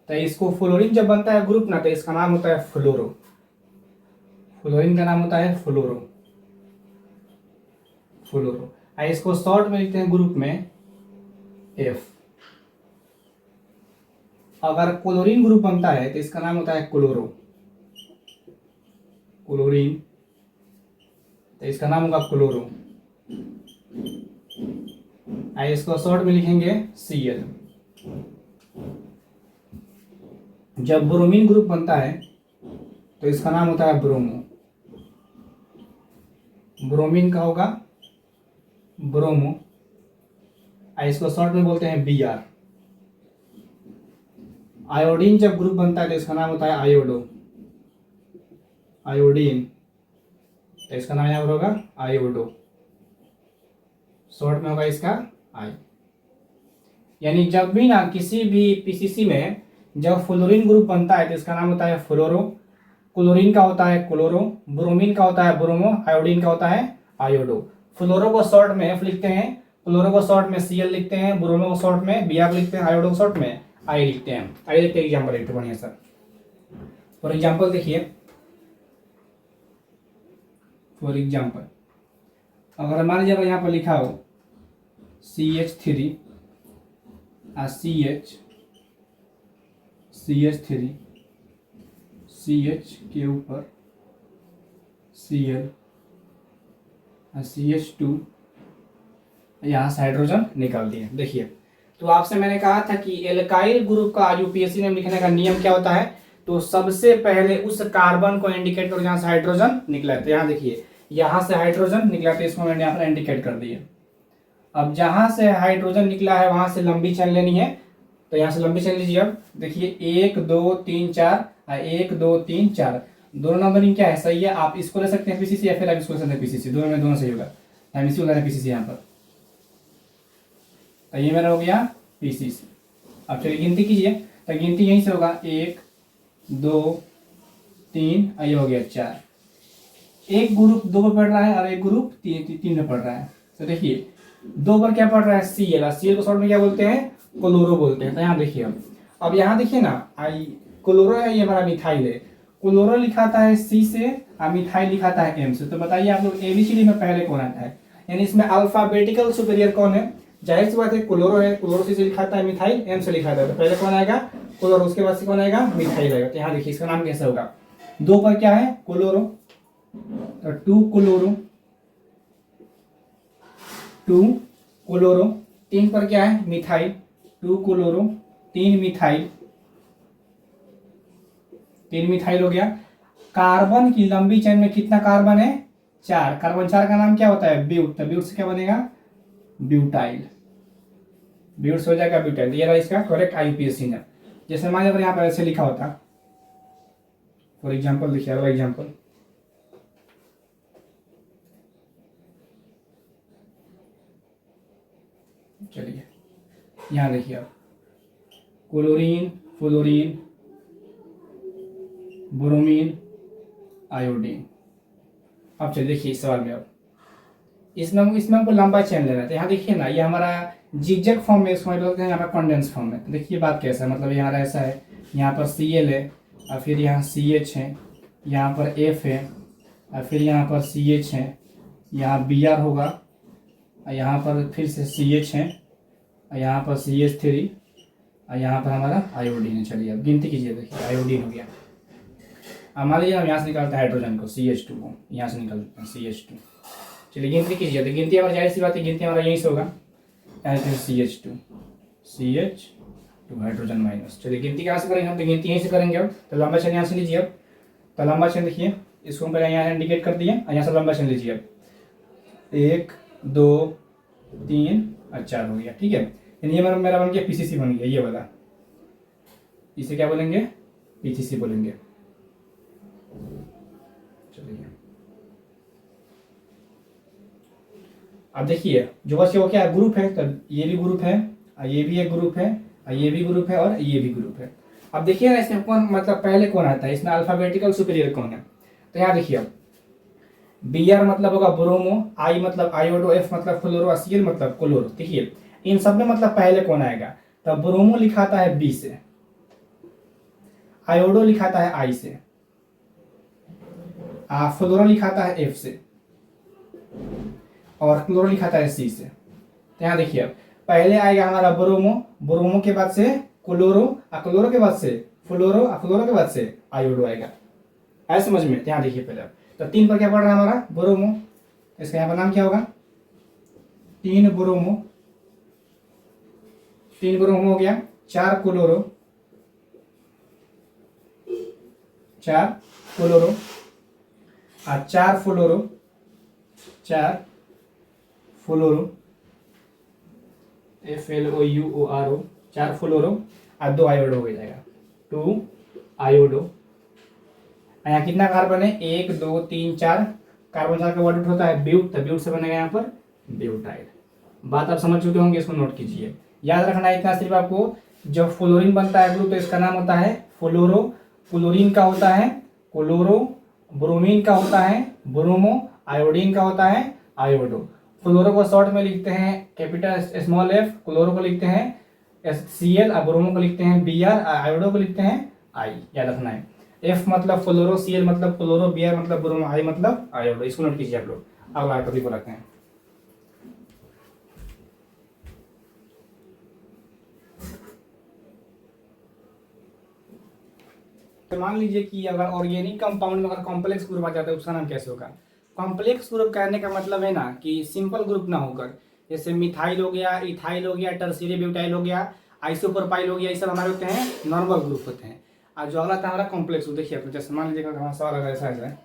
तो इसको फ्लोरीन जब बनता है ग्रुप ना, तो इसका नाम होता है फ्लोरो, फ्लोरीन का नाम होता है फ्लोरो, फ्लोरो। इसको शॉर्ट में लिखते हैं ग्रुप में एफ। अगर क्लोरीन ग्रुप बनता है तो इसका नाम होता है क्लोरो, क्लोरीन, तो इसका नाम होगा क्लोरो। इसको शॉर्ट में लिखेंगे Cl। जब ब्रोमीन ग्रुप बनता है तो इसका नाम होता है ब्रोमो, ब्रोमीन का होगा ब्रोमो, इसको शॉर्ट में बोलते हैं Br। आयोडीन जब ग्रुप बनता है तो इसका नाम होता है आयोडो, आयोडीन, तो इसका नाम यहाँ पर होगा आयोडो, शॉर्ट में होगा इसका आई। यानी जब भी ना किसी भी पीसीसी में जब फ्लोरीन ग्रुप बनता है तो इसका नाम होता है फ्लोरो, क्लोरीन का होता है क्लोरो, ब्रोमीन का होता है ब्रोमो, आयोडीन का होता है आयोडो। फ्लोरो को शॉर्ट में एफ लिखते हैं, क्लोरो को शॉर्ट में Cl लिखते हैं, ब्रोमो को शॉर्ट में Br लिखते हैं, आयोडो को शॉर्ट में आई लिखते हैं। आइए देखते हैं एग्जाम्पल लिखते बढ़िया सर। फॉर एग्जाम्पल देखिए, फॉर एग्जाम्पल अगर मान लीजिए यहाँ पर लिखा हो CH3 CH3 CH के ऊपर Cl CH2, यहाँ से हाइड्रोजन निकाल दिए। देखिए तो आपसे मैंने कहा था कि एल्काइल ग्रुप का आईयूपीएसी नेम लिखने का नियम क्या होता है, तो सबसे पहले उस कार्बन को इंडिकेट करो जहाँ से हाइड्रोजन निकला है। तो यहाँ देखिए यहाँ से हाइड्रोजन निकला, तो इसको मैंने यहाँ पर इंडिकेट कर दिया। अब जहाँ से हाइड्रोजन निकला है वहां से लंबी चेन लेनी है, तो यहाँ से लंबी चेन लीजिए। अब देखिए 1 2 3 4, 1 2 3 4, दोनों नंबरिंग क्या है, सही है। आप इसको ले सकते हैं पीसीसी, या फिर आप इसको ले सकते हैं पीसीसी, दोनों में दोनों सही होगा। हम इसी को ले रहे हैं पीसीसी यहाँ पर, तो ये मेरा हो गया पीसीसी। अब चलिए गिनती कीजिए, तो गिनती यहीं से होगा 1 2 3, ये हो गया 4। एक ग्रुप 2 पर पढ़ रहा है और एक ग्रुप 3 में पढ़ रहा है। तो देखिए 2 पर क्या पढ़ रहा है, Cl, Cl को शॉर्ट में क्या बोलते हैं, क्लोरो बोलते हैं। तो यहाँ देखिए अब यहाँ देखिए ना, क्लोरो है, ये हमारा मिथाइल है। क्लोरो लिखाता है C से और मिथाइल लिखाता है M से। तो बताइए आप लोग एबीसीडी में पहले कौन आता है, यानी इसमें अल्फाबेटिकल सुपीरियर कौन है, जाहिर सी बात है क्लोरो है। क्लोरो C से लिखाता है, मिथाइल M से लिखाता है, तो पहले कौन आएगा, क्लोरो, उसके बाद से कौन आएगा, मिथाइल आएगा। तो यहाँ देखिए इसका नाम कैसे होगा, 2 पर क्या है क्लोरो, तो 2 क्लोरो, 2 क्लोरो, 3 पर क्या है मिथाइल, 2 क्लोरो 3 मिथाइल, 3 मिथाइल हो गया। कार्बन की लंबी चेन में कितना कार्बन है, 4। कार्बन 4 का नाम क्या होता है, ब्यूट, तो ब्यूट से क्या बनेगा, ब्यूटाइल, ब्यूट से हो जाएगा ब्यूटाइल। ये रहा इसका करेक्ट IUPAC नेम। जैसे मान लीजिए यहाँ पर ऐसे लिखा होता, फॉर एग्जाम्पल देखिए अगला एग्जाम्पल, चलिए यहाँ देखिए आप, क्लोरीन, फ्लोरीन, ब्रोमीन, आयोडीन। अब चलिए देखिए इस सवाल में, अब इसमें हमको लंबा चेन लेना है। तो यहाँ देखिए ना, ये हमारा जिगजैग फॉर्म में इसको बोलते हैं, यहाँ पर कंडेंस फॉर्म में। तो देखिए बात कैसा है, मतलब यहाँ ऐसा है, यहाँ पर Cl है और फिर यहाँ CH है, यहाँ पर F है और फिर यहाँ पर CH है, यहाँ Br होगा और यहाँ पर फिर से CH है और यहाँ पर CH3 और यहाँ पर हमारा आयोडीन है। चलिए अब गिनती कीजिए, देखिए आयोडीन हो गया। अब मान लीजिए हम यहाँ से निकालते हैं हाइड्रोजन को, CH2 को यहाँ से निकालते हैं CH2। चलिए गिनती कीजिए, तो गिनती हमारा जाहिर सी बात है, गिनती हमारा यहीं से होगा, CH2 हाइड्रोजन माइनस। चलिए गिनती कहाँ से करेंगे हम, तो गिनती यहीं से करेंगे। अब तो लंबा चेन यहाँ से लीजिए। अब तो लंबा चेन देखिए, इसको हम पहले यहाँ इंडिकेट कर दिए और यहाँ से लंबा चेन लीजिए। अब 1 2 3 और 4 हो गया, ठीक है। ये मेरा बन गया PCC बन गया, ये वाला, इसे क्या बोलेंगे, PCC बोलेंगे। चलिए अब देखिए जो बस वो क्या ग्रुप है, तो ये भी ग्रुप है और ये भी एक ग्रुप है और ये भी ग्रुप है और ये भी ग्रुप है। अब देखिए ना इसमें कौन मतलब पहले कौन आता है, इसमें अल्फाबेटिकल सुपीरियर कौन है। तो यहाँ देखिए अब Br मतलब होगा ब्रोमो, I मतलब आयोडो, F मतलब फ्लोरो, Cl मतलब क्लोरो। देखिए इन सब में मतलब पहले कौन आएगा, तो ब्रोमो लिखाता है B से, आयोडो लिखाता है I से, फ्लोरो लिखाता है F से और क्लोरो लिखाता है C से। तो यहाँ देखिए अब पहले आएगा हमारा ब्रोमो, ब्रोमो के बाद से क्लोरो, क्लोरो के बाद से फ्लोरो, फ्लोरो के बाद से आयोडो आएगा। आया समझ में। तो यहाँ देखिए पहले अब तो 3 पर क्या पड़ रहा है हमारा, ब्रोमो, इसका यहाँ पर नाम क्या होगा, 3 ब्रोमो, 3 ब्रोमो हो गया, 4 क्लोरो, 4 फ्लोरो और 4 फ्लोरो, 4 फ्लोरो, FLOURO, 4 फ्लोरो और 2 आयोडो हो जाएगा, 2 आयोडो। यहाँ कितना कार्बन है, 1 2 3 4 कार्बन 4 का वर्ड होता है ब्यूट, तो ब्यूट से बनेगा यहाँ पर ब्यूटाइल। बात आप समझ चुके होंगे, इसको नोट कीजिए। याद रखना है इतना सिर्फ आपको, जब फ्लोरीन बनता है ग्रुप तो इसका नाम होता है फ्लोरो, क्लोरीन का होता है क्लोरो, ब्रोमीन का होता है ब्रोमो, आयोडीन का होता है आयोडो। फ्लोरो को शॉर्ट में लिखते हैं कैपिटल स्मॉल f, क्लोरो को लिखते हैं Cl, ब्रोमो को लिखते हैं Br, आयोडो को लिखते हैं I। याद रखना है, F मतलब फ्लोरो, Cl मतलब क्लोरो, Br मतलब ब्रोमो, I मतलब आयोडो। इसको नोट कीजिए आप लोग। अगला टॉपिक को रखते हैं। तो मान लीजिए कि अगर ऑर्गेनिक कंपाउंड में अगर कॉम्प्लेक्स ग्रुप आ जाता है उसका नाम कैसे होगा। कॉम्प्लेक्स ग्रुप कहने का मतलब है ना कि सिंपल ग्रुप ना होकर, जैसे मिथाइल हो गया, इथाइल हो गया, टर्शियरी ब्यूटाइल हो गया, आइसोप्रोपाइल हो गया, ये सब हमारे होते हैं नॉर्मल ग्रुप होते हैं। और जो अगला था हमारा कॉम्प्लेक्स ग्रुप, देखिए तो जैसे मान लीजिए हमारा सवाल अगर ऐसा है,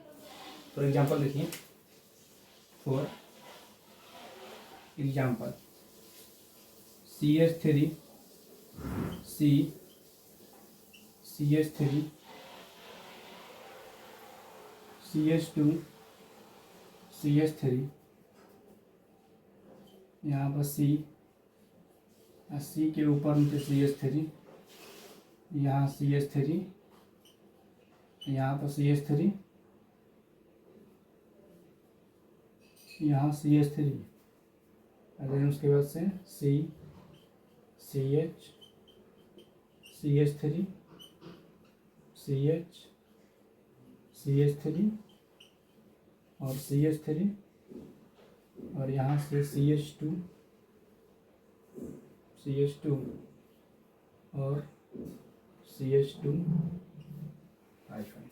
फॉर एग्जाम्पल देखिए, for example CH3 CH3 CH2 CH3, यहाँ पर C के ऊपर नीचे CH3, यहाँ CH3, यहाँ पर CH3, यहाँ CH3, अगर उसके बाद से CH CH3 CH CH3 और CH3 और यहाँ से CH2 और CH2।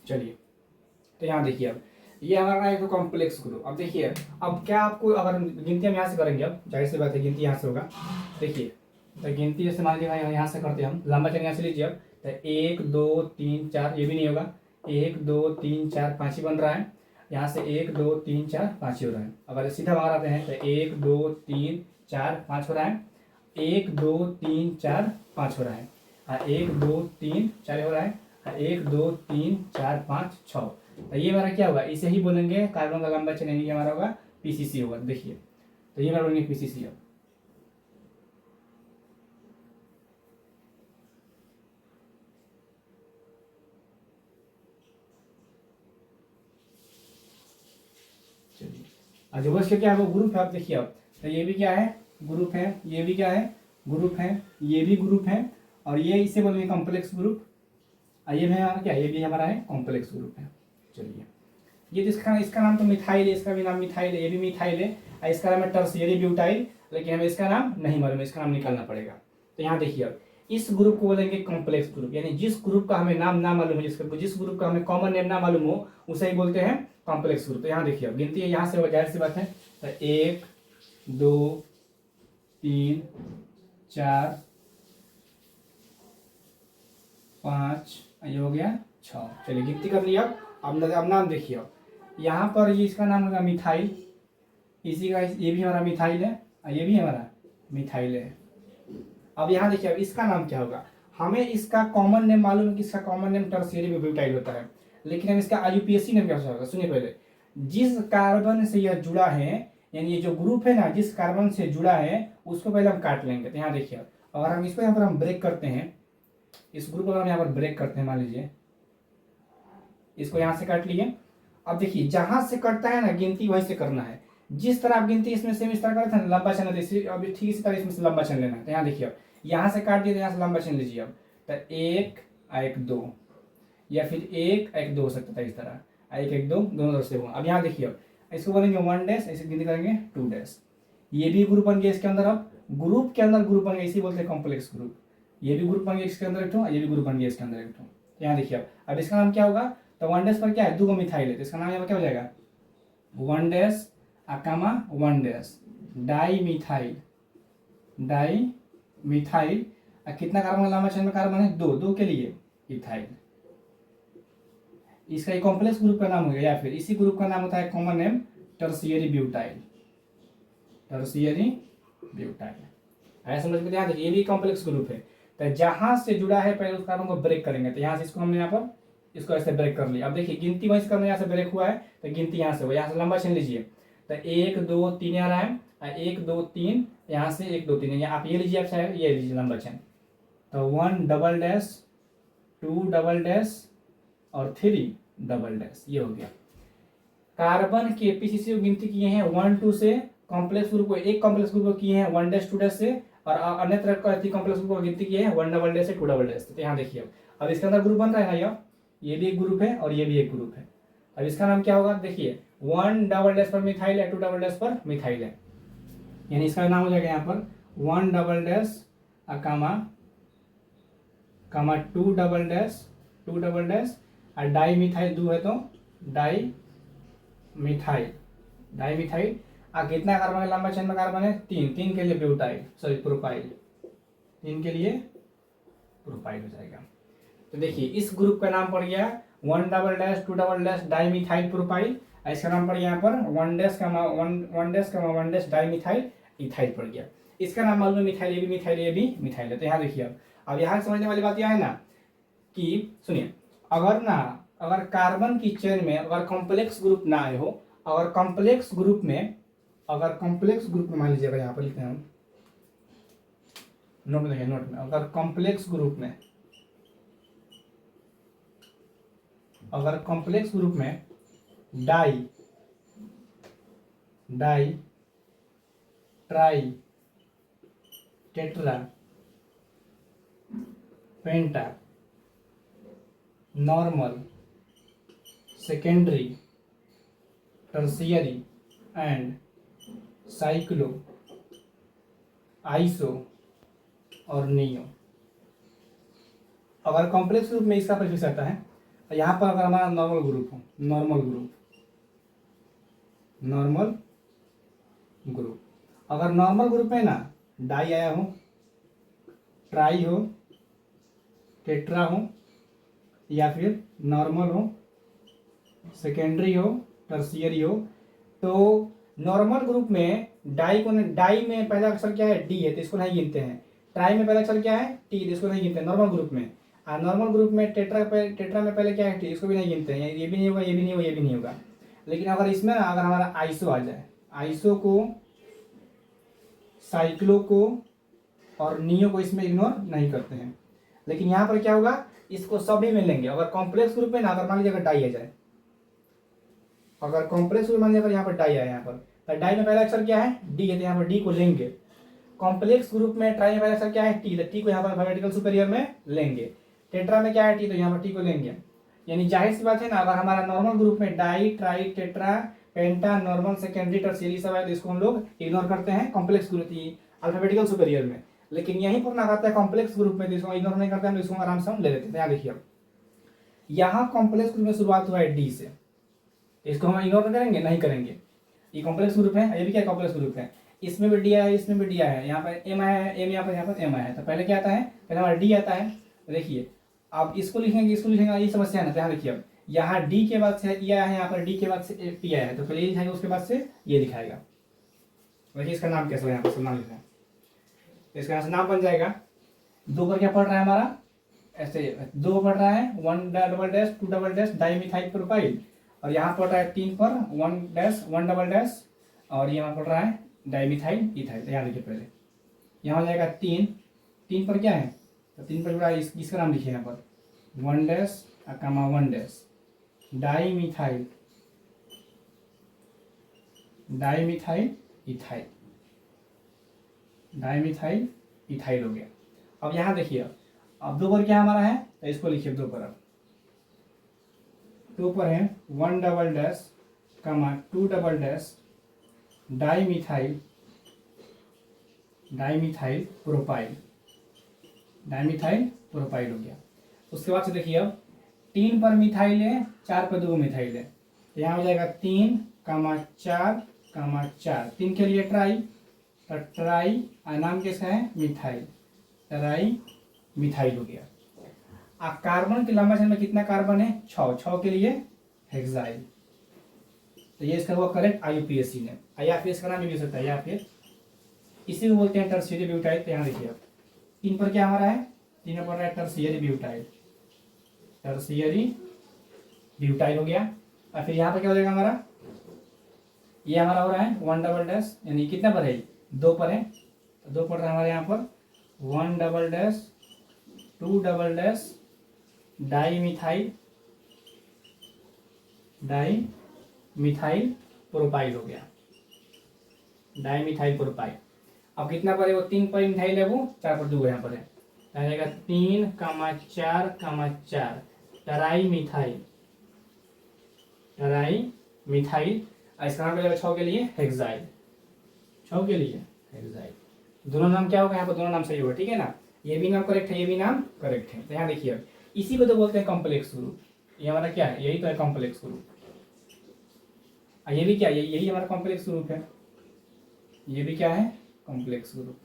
चलिए तो यहाँ देखिए अब ये हमारा एक कॉम्प्लेक्स ग्रुप। अब देखिए अब क्या आपको अगर गिनती हम यहाँ से करेंगे, अब जाहिर सी बात है गिनती यहाँ से होगा। देखिए तो गिनती जैसे मान लीजिए यहाँ से करते हैं हम, लंबा चेन यहाँ से लीजिए। अब तो 1 2 3 4, ये भी नहीं होगा, 1 2 3 4 5 ही बन रहा है। यहाँ से 1 2 3 4 5 ही हो रहा है। अगर सीधा बाहर आते हैं तो 1 2 3 4 5 हो रहा है। 1 2 3 4 5 हो रहा है। 1 2 3 4 हो रहा है। 1 2 3 4 5 6। तो ये हमारा क्या होगा, इसे ही बोलेंगे कार्बन का लंबा चेन, यानी कि हमारा होगा पीसीसी होगा। देखिए तो ये हमारा बोलेंगे पीसीसी अब। चलिए आज बस क्या है, वो ग्रुप है। आप देखिए अब तो ये भी क्या है, ग्रुप है, ये भी क्या है, ग्रुप है, ये भी ग्रुप है, और ये इसे बोलेंगे कॉम्प्लेक्स ग्रुप। ये भी हमारा क्या, ये भी हमारा है कॉम्प्लेक्स ग्रुप है। चलिए ये तो इसका नाम तो मिथाइल है, इसका भी नाम मिथाइल है, ये भी मिथाइल है, और इसका नाम है टर्शियरी ब्यूटाइल, लेकिन हमें इसका नाम नहीं मालूम, इसका नाम निकालना पड़ेगा। तो यहाँ देखिए अब इस ग्रुप को बोलेंगे कॉम्प्लेक्स ग्रुप, यानी जिस ग्रुप का हमें नाम ना मालूम हो, जिस ग्रुप का हमें कॉमन नेम ना मालूम हो, उसे ही बोलते हैं कॉम्प्लेक्स ग्रुप। तो यहाँ देखिए अब गिनती है, यहाँ से जाहिर सी बात है, तो 1 2 3 4 5, ये हो गया 6। चलिए गिनती कर लिया। अब नाम देखिए, अब यहाँ पर ये इसका नाम होगा मिथाइल, इसी का ये भी हमारा मिथाइल है, और ये भी हमारा मिथाइल है। अब यहाँ देखिए अब इसका नाम क्या होगा, हमें इसका कॉमन नेम मालूम है कि इसका कॉमन नेम टर्शियरी ब्यूटाइल होता है, लेकिन हम इसका आईयूपीएसी नेम क्या होगा, सुनिए पहले। जिस कार्बन से यह जुड़ा है, यानी ये जो ग्रुप है ना, जिस कार्बन से जुड़ा है उसको पहले हम काट लेंगे। तो यहाँ देखिए अगर हम इसको यहाँ पर हम ब्रेक करते हैं, इस ग्रुप को हम यहाँ पर ब्रेक करते हैं, मान लीजिए इसको यहाँ से काट लिए। अब देखिए जहां से कटता है ना, गिनती वहीं से करना है। जिस तरह आप गिनती इसमें सेम इस तरह करते हैं, लंबा चैन है, अभी ठीक इसी तरह इसमें से लंबा चैन लेना है। तो यहाँ देखिए अब यहाँ से काट दिए, तो यहाँ से लंबा चैन लीजिए। अब तो 1 1 2, या फिर 1 1 2 हो सकता था इस तरह, 1 1 2 दोनों तरफ से हुआ। अब यहाँ देखिए अब इसको बोलेंगे 1 डैश, ऐसे गिनती करेंगे 2 डैश, ये भी ग्रुप बन गया इसके अंदर। अब ग्रुप के अंदर ग्रुप बन गया, इसी बोलते हैं कॉम्प्लेक्स ग्रुप। ये भी ग्रुप बन गया इसके अंदर एक ठो, ये भी ग्रुप बन गया इसके अंदर एक ठो। यहाँ देखिए अब इसका नाम क्या होगा, तो 1 डैश पर क्या है, 2 मिथाइल है, तो इसका नाम यहाँ पर क्या हो जाएगा, 1 dash comma 1 dash dimethyl, dimethyl. कितना कार्बन लंबा चेन में कार्बन है, 2 2 के लिए इथाइल। इसका एक कॉम्प्लेक्स ग्रुप का नाम हो गया, या फिर इसी ग्रुप का नाम होता है common name tertiary butyl, tertiary butyl. ऐसा समझ में ध्यान देखिए, ये भी कॉम्प्लेक्स ग्रुप है। तो जहां से जुड़ा है पहले उस कार्बन को ब्रेक करेंगे। तो यहाँ से इसको हमने यहाँ पर इसको ऐसे ब्रेक कर लिया। अब देखिए गिनती वहीं से करना, यहाँ से ब्रेक हुआ है तो गिनती यहाँ से हुआ, यहाँ से लंबा चेन लीजिए। तो 1 2 3 आ रहा है, 1 2 3, यहाँ से 1 2 3, आप ये लीजिए, आप ये लीजिए लंबा चेन। तो 1 डबल डैश, 2 डबल डैश और 3 डबल डैश, ये हो गया। कार्बन के पीसीसी को गिनती किए हैं 1 2 से, कॉम्प्लेक्स ग्रुप को एक कॉम्प्लेक्स ग्रुप को किए हैं 1 डैश 2 डैश से, और अन्य तरह का कॉम्प्लेक्स ग्रुप को गिनती किए हैं 1 डबल डैश से 2 डबल डैश से। तो यहाँ देखिए अब इसके अंदर ग्रुप बन रहा है ना, ये भी एक ग्रुप है और ये भी एक ग्रुप है। अब इसका नाम क्या होगा, देखिए 1 डबल डैश पर मिथाइल है, 2 डबल डैश पर मिथाइल है, यानी इसका नाम हो जाएगा यहाँ पर 1 डबल डैश कामा 2 डबल डैश, 2 डबल डैश, और डाई मिथाइल 2 है तो डाई मिथाइल, डाई मिथाइल। कितना कार्बन है लंबा चेन में, कार्बन है 3, 3 के लिए ब्यूटाइल, सॉरी प्रोपाइल, 3 के लिए प्रोपाइल हो जाएगा। तो देखिए इस ग्रुप का नाम पड़ गया 1 double dash 2 double dash di methyl propyl, इसका नाम पड़ गया यहाँ पर 1 डैश का 1 डैश डाई मिथाइल इथाइल पड़ गया। इसका नाम मालूम है मिथाइल, ये भी मिथाइल, ये भी मिथाइल है। तो यहाँ देखिए अब यहाँ समझने वाली बात यह है ना कि सुनिए, अगर कार्बन की चेन में अगर कॉम्प्लेक्स ग्रुप ना आए हो, अगर कॉम्प्लेक्स ग्रुप में मान लीजिएगा, यहाँ पर लिखते हैं हम नोट में, देखिए नोट में, अगर कॉम्प्लेक्स ग्रुप में di tri tetra penta normal secondary tertiary and cyclo iso और नियो, अगर कॉम्प्लेक्स ग्रुप में इसका प्रीफिक्स आता है, यहाँ पर अगर हमारा नॉर्मल ग्रुप हो, अगर नॉर्मल ग्रुप में ना डाई आया हो, ट्राई हो, टेट्रा हो, या फिर नॉर्मल हो, सेकेंडरी हो, टर्शियरी हो, तो नॉर्मल ग्रुप में डाई में पहला अक्षर क्या है, डी है, तो इसको नहीं गिनते हैं। ट्राई में पहला अक्षर क्या है, टी, तो इसको नहीं गिनते हैं नॉर्मल ग्रुप में। और नॉर्मल ग्रुप में टेट्रा में पहले क्या है, टी, इसको भी नहीं गिनते हैं। ये भी नहीं होगा, ये भी नहीं होगा, ये भी नहीं होगा। लेकिन अगर इसमें ना अगर हमारा आइसो आ जाए, आइसो को, साइक्लो को और नियो को इसमें इग्नोर नहीं करते हैं। लेकिन यहाँ पर क्या होगा, इसको सभी में लेंगे। अगर कॉम्प्लेक्स ग्रुप में ना, अगर मान लीजिए अगर डाई आ जाए, अगर कॉम्प्लेक्स ग्रुप मान लीजिए अगर यहाँ पर डाई आए, यहाँ पर तो डाई में पहला अक्षर क्या है, डी है, तो यहाँ पर डी को लेंगे। कॉम्प्लेक्स ग्रुप में ट्राई में पहला अक्षर क्या है, टी, तो टी को यहाँ पर अल्फाबेटिकल सुपीरियर में लेंगे। टेट्रा में क्या है, टी, तो यहाँ पर टी को लेंगे। यानी जाहिर सी बात है ना, अगर हमारा नॉर्मल ग्रुप में डाई, ट्राई, टेट्रा, पेंटा, नॉर्मल, सेकेंडरी, टर्शियरी सब है, तो इसको हम लोग इग्नोर करते हैं कॉम्प्लेक्स ग्रुप अल्फाबेटिकल सुपीरियर में। लेकिन यहीं पर ना आता है कॉम्प्लेक्स ग्रुप में, तो इसको इग्नोर नहीं करते हैं, तो इसको आराम से हम ले लेते हैं। यहाँ देखिए, यहाँ कॉम्प्लेक्स ग्रुप में शुरुआत हुआ है डी से, इसको हम इग्नोर करेंगे, नहीं करेंगे। ये कॉम्प्लेक्स ग्रुप है, ये भी क्या कॉम्प्लेक्स ग्रुप है, इसमें भी डी आया है, इसमें भी डी आया है, यहाँ पर एम आया है, एम यहाँ पर एम आया है। तो पहले क्या आता है, पहले हमारा डी आता है। देखिए आप इसको लिखेंगे, इसको लिखेंगे, ये समस्या है ना। तो यहाँ देखिए, अब यहाँ डी के बाद से ई आया है, यहाँ पर डी के बाद से पी आया है, तो पहले ये लिखाएगा, उसके बाद से ये लिखाएगा। देखिए इसका नाम कैसे है, यहाँ पर नाम लिखना है, तो इसका यहाँ से नाम बन जाएगा। दो पर क्या पढ़ रहा है हमारा, ऐसे दो पढ़ रहा है, 1 double dash 2 double dash dimethyl propyl, और यहाँ पढ़ रहा है 3 पर 1 डैश 1 डबल डैश, और यहाँ पढ़ रहा है डाइमिथाइल इथाइल। तो यहाँ देखिए, पहले यहाँ हो जाएगा 3 पर क्या है, तो 3 पर जुड़ा है, इसका नाम लिखिए यहाँ पर 1 dash 1 dash dimethyl ethyl, dimethyl ethyl हो गया। अब यहाँ देखिए, अब 2 पर क्या हमारा है, तो इसको लिखिए 2 पर, अब 2 पर है 1 double dash 2 double dash dimethyl propyl हो गया। उसके बाद से देखिए, अब 3 पर मिथाइल है, 4 पर 2 मिथाइल है, तो यहाँ हो जाएगा 3, 4, 4। 3 के लिए ट्राई, तो ट्राई, नाम किसका है, मिथाइल, ट्राई मिथाइल हो गया। कार्बन की लंबा चेन में कितना कार्बन है, 6 के लिए हेक्साइल। तो ये इसका हुआ करेक्ट IUPAC ने। या फिर इसका नाम भी हो सकता है, या फिर इसी को बोलते हैं टर्शियरी ब्यूटाइल। तो यहाँ देखिए, अब 3 पर क्या हमारा है, 3 पर है टर्शियरी ब्यूटाइल हो गया। और फिर यहाँ पर क्या हो जाएगा हमारा, ये हमारा हो रहा है 1 डबल डैश, यानी कितना पर है, 2 पर है, तो 2 पर है हमारे यहाँ पर 1 double dash 2 double dash dimethyl propyl हो गया, डाइमिथाइल प्रोपाइल। अब कितना पर है, वो 3 पर मिथाइल है, वो 4 पर 2 यहाँ पर है, रहेगा 3, 4, 4 टराई मिथाइल। इसका नाम क्या 6 के लिए हेक्साइल, 6 के लिए हेक्साइल। दोनों नाम क्या होगा यहाँ पर, दोनों नाम सही होगा, ठीक है ना। ये भी नाम करेक्ट है, ये भी नाम करेक्ट है। तो यहाँ देखिए, इसी को तो बोलते हैं कॉम्प्लेक्स ग्रुप। ये हमारा क्या है, यही तो है कॉम्प्लेक्स ग्रुप। ये भी क्या, यही हमारा कॉम्प्लेक्स ग्रुप है, ये भी क्या है, कॉम्प्लेक्स ग्रुप।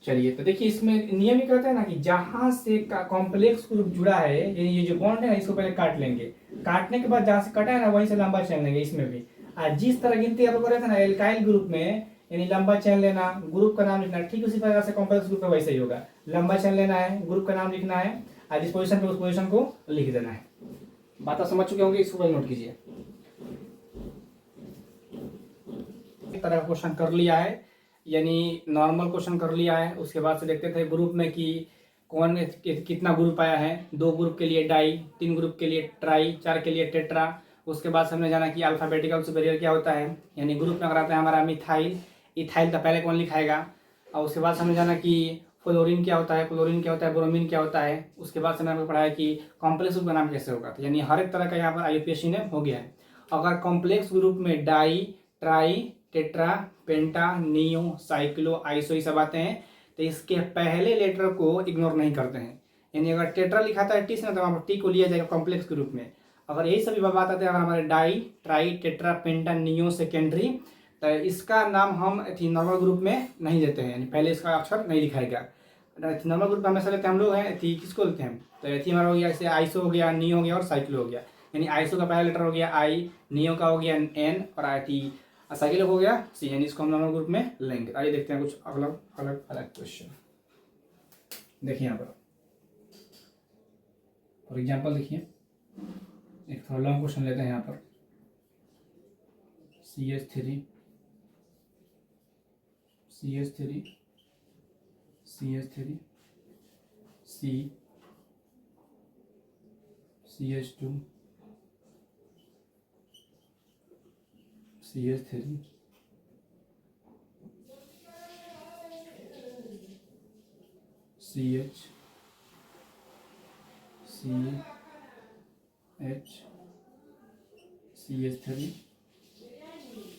चलिए, तो देखिए इसमें नियम ही कहते हैं ना कि जहां से कॉम्प्लेक्स ग्रुप जुड़ा है, ये जो बॉन्ड है ना, इसको पहले काट लेंगे। काटने के बाद जहां से कटा है ना, वहीं से लंबा चल लेंगे। इसमें भी जिस तरह गिनती आप कर रहे थे ना एल्काइल ग्रुप में, यानी लंबा चैन लेना, ग्रुप का नाम लिखना, ठीक उसी प्रकार से कॉम्प्लेक्स ग्रुप में वैसे ही होगा। लंबा चैन लेना है, ग्रुप का नाम लिखना है, और जिस पोजीशन पे उस पोजीशन को लिख देना है। बात आप समझ चुके होंगे, इसको नोट कीजिए। इस तरह का क्वेश्चन कर लिया है, यानी नॉर्मल क्वेश्चन कर लिया है। उसके बाद से देखते थे ग्रुप में कि कौन कितना ग्रुप आया है। 2 ग्रुप के लिए डाई, 3 ग्रुप के लिए ट्राई, 4 के लिए टेट्रा। उसके बाद हमने जाना कि अल्फाबेटिकल सुपीरियर क्या होता है, यानी ग्रुप में अगर आता है हमारा मिथाइल, इथाइल तो पहले कौन लिखाएगा। और उसके बाद हमने जाना कि फ्लोरीन क्या होता है, क्लोरीन क्या होता है, ब्रोमीन क्या होता है। उसके बाद हमने आपको पढ़ाया कि कॉम्प्लेक्स ग्रुप का नाम कैसे होगा। तो यानी हर एक तरह का यहाँ पर IUPAC ने हो गया है। अगर कॉम्प्लेक्स ग्रुप में डाई, ट्राई, टेट्रा, पेंटा, नियो, साइक्लो, आइसो ये सब आते हैं, तो इसके पहले लेटर को इग्नोर नहीं करते हैं। यानी अगर टेट्रा लिखाता है टी से ना, तो वहाँ पर टी को लिया जाएगा कॉम्प्लेक्स ग्रुप में। अगर यही सभी बात आते हैं, अगर हमारे डाई, ट्राई, टेट्रा, पेंटा, नियो, सेकेंडरी, तो इसका नाम हम नॉर्मल ग्रुप में नहीं देते हैं, यानी पहले इसका अक्षर नहीं लिखाएगा। नॉर्मल ग्रुप में हमेशा लेते हैं हम लोग हैं, किसको लेते हैं, तो हमारा हो गया, जैसे आइसो हो गया, नियो हो गया और साइक्लो हो गया। यानी आइसो का पहला लेटर हो गया आई, नियो का हो गया N, और असाइक्लिक हो गया सी, यानी इसको हम नॉर्मल ग्रुप में लेंगे। आइए देखते हैं कुछ अलग अलग अलग क्वेश्चन। देखिए यहाँ पर फॉर एग्जाम्पल देखिए, एक थोड़ा लॉन्ग क्वेश्चन लेते हैं यहाँ पर। CH3 CH3 CH3 C CH2 CH3 CH CH CH3,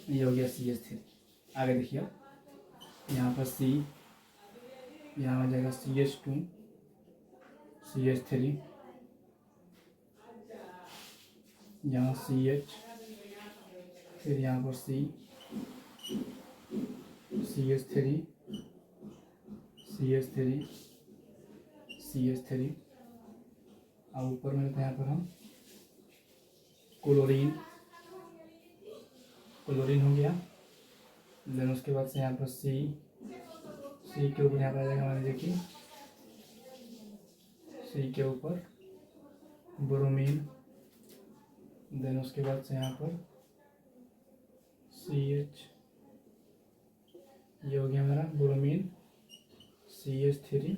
ये हो गया CH3। आगे देखिए यहाँ पर C, यहाँ आ जाएगा CH2 CH3, यहाँ CH, फिर यहाँ पर C CH3 CH3 CH3, और ऊपर में लेते हैं यहाँ पर हम क्लोरीन हो गया। देन उसके बाद से यहाँ पर C के ऊपर यहाँ पर आ जाएगा हमारे, देखिए C के ऊपर ब्रोमीन। देन उसके बाद से यहाँ पर CH, ये हो गया हमारा ब्रोमीन CH3,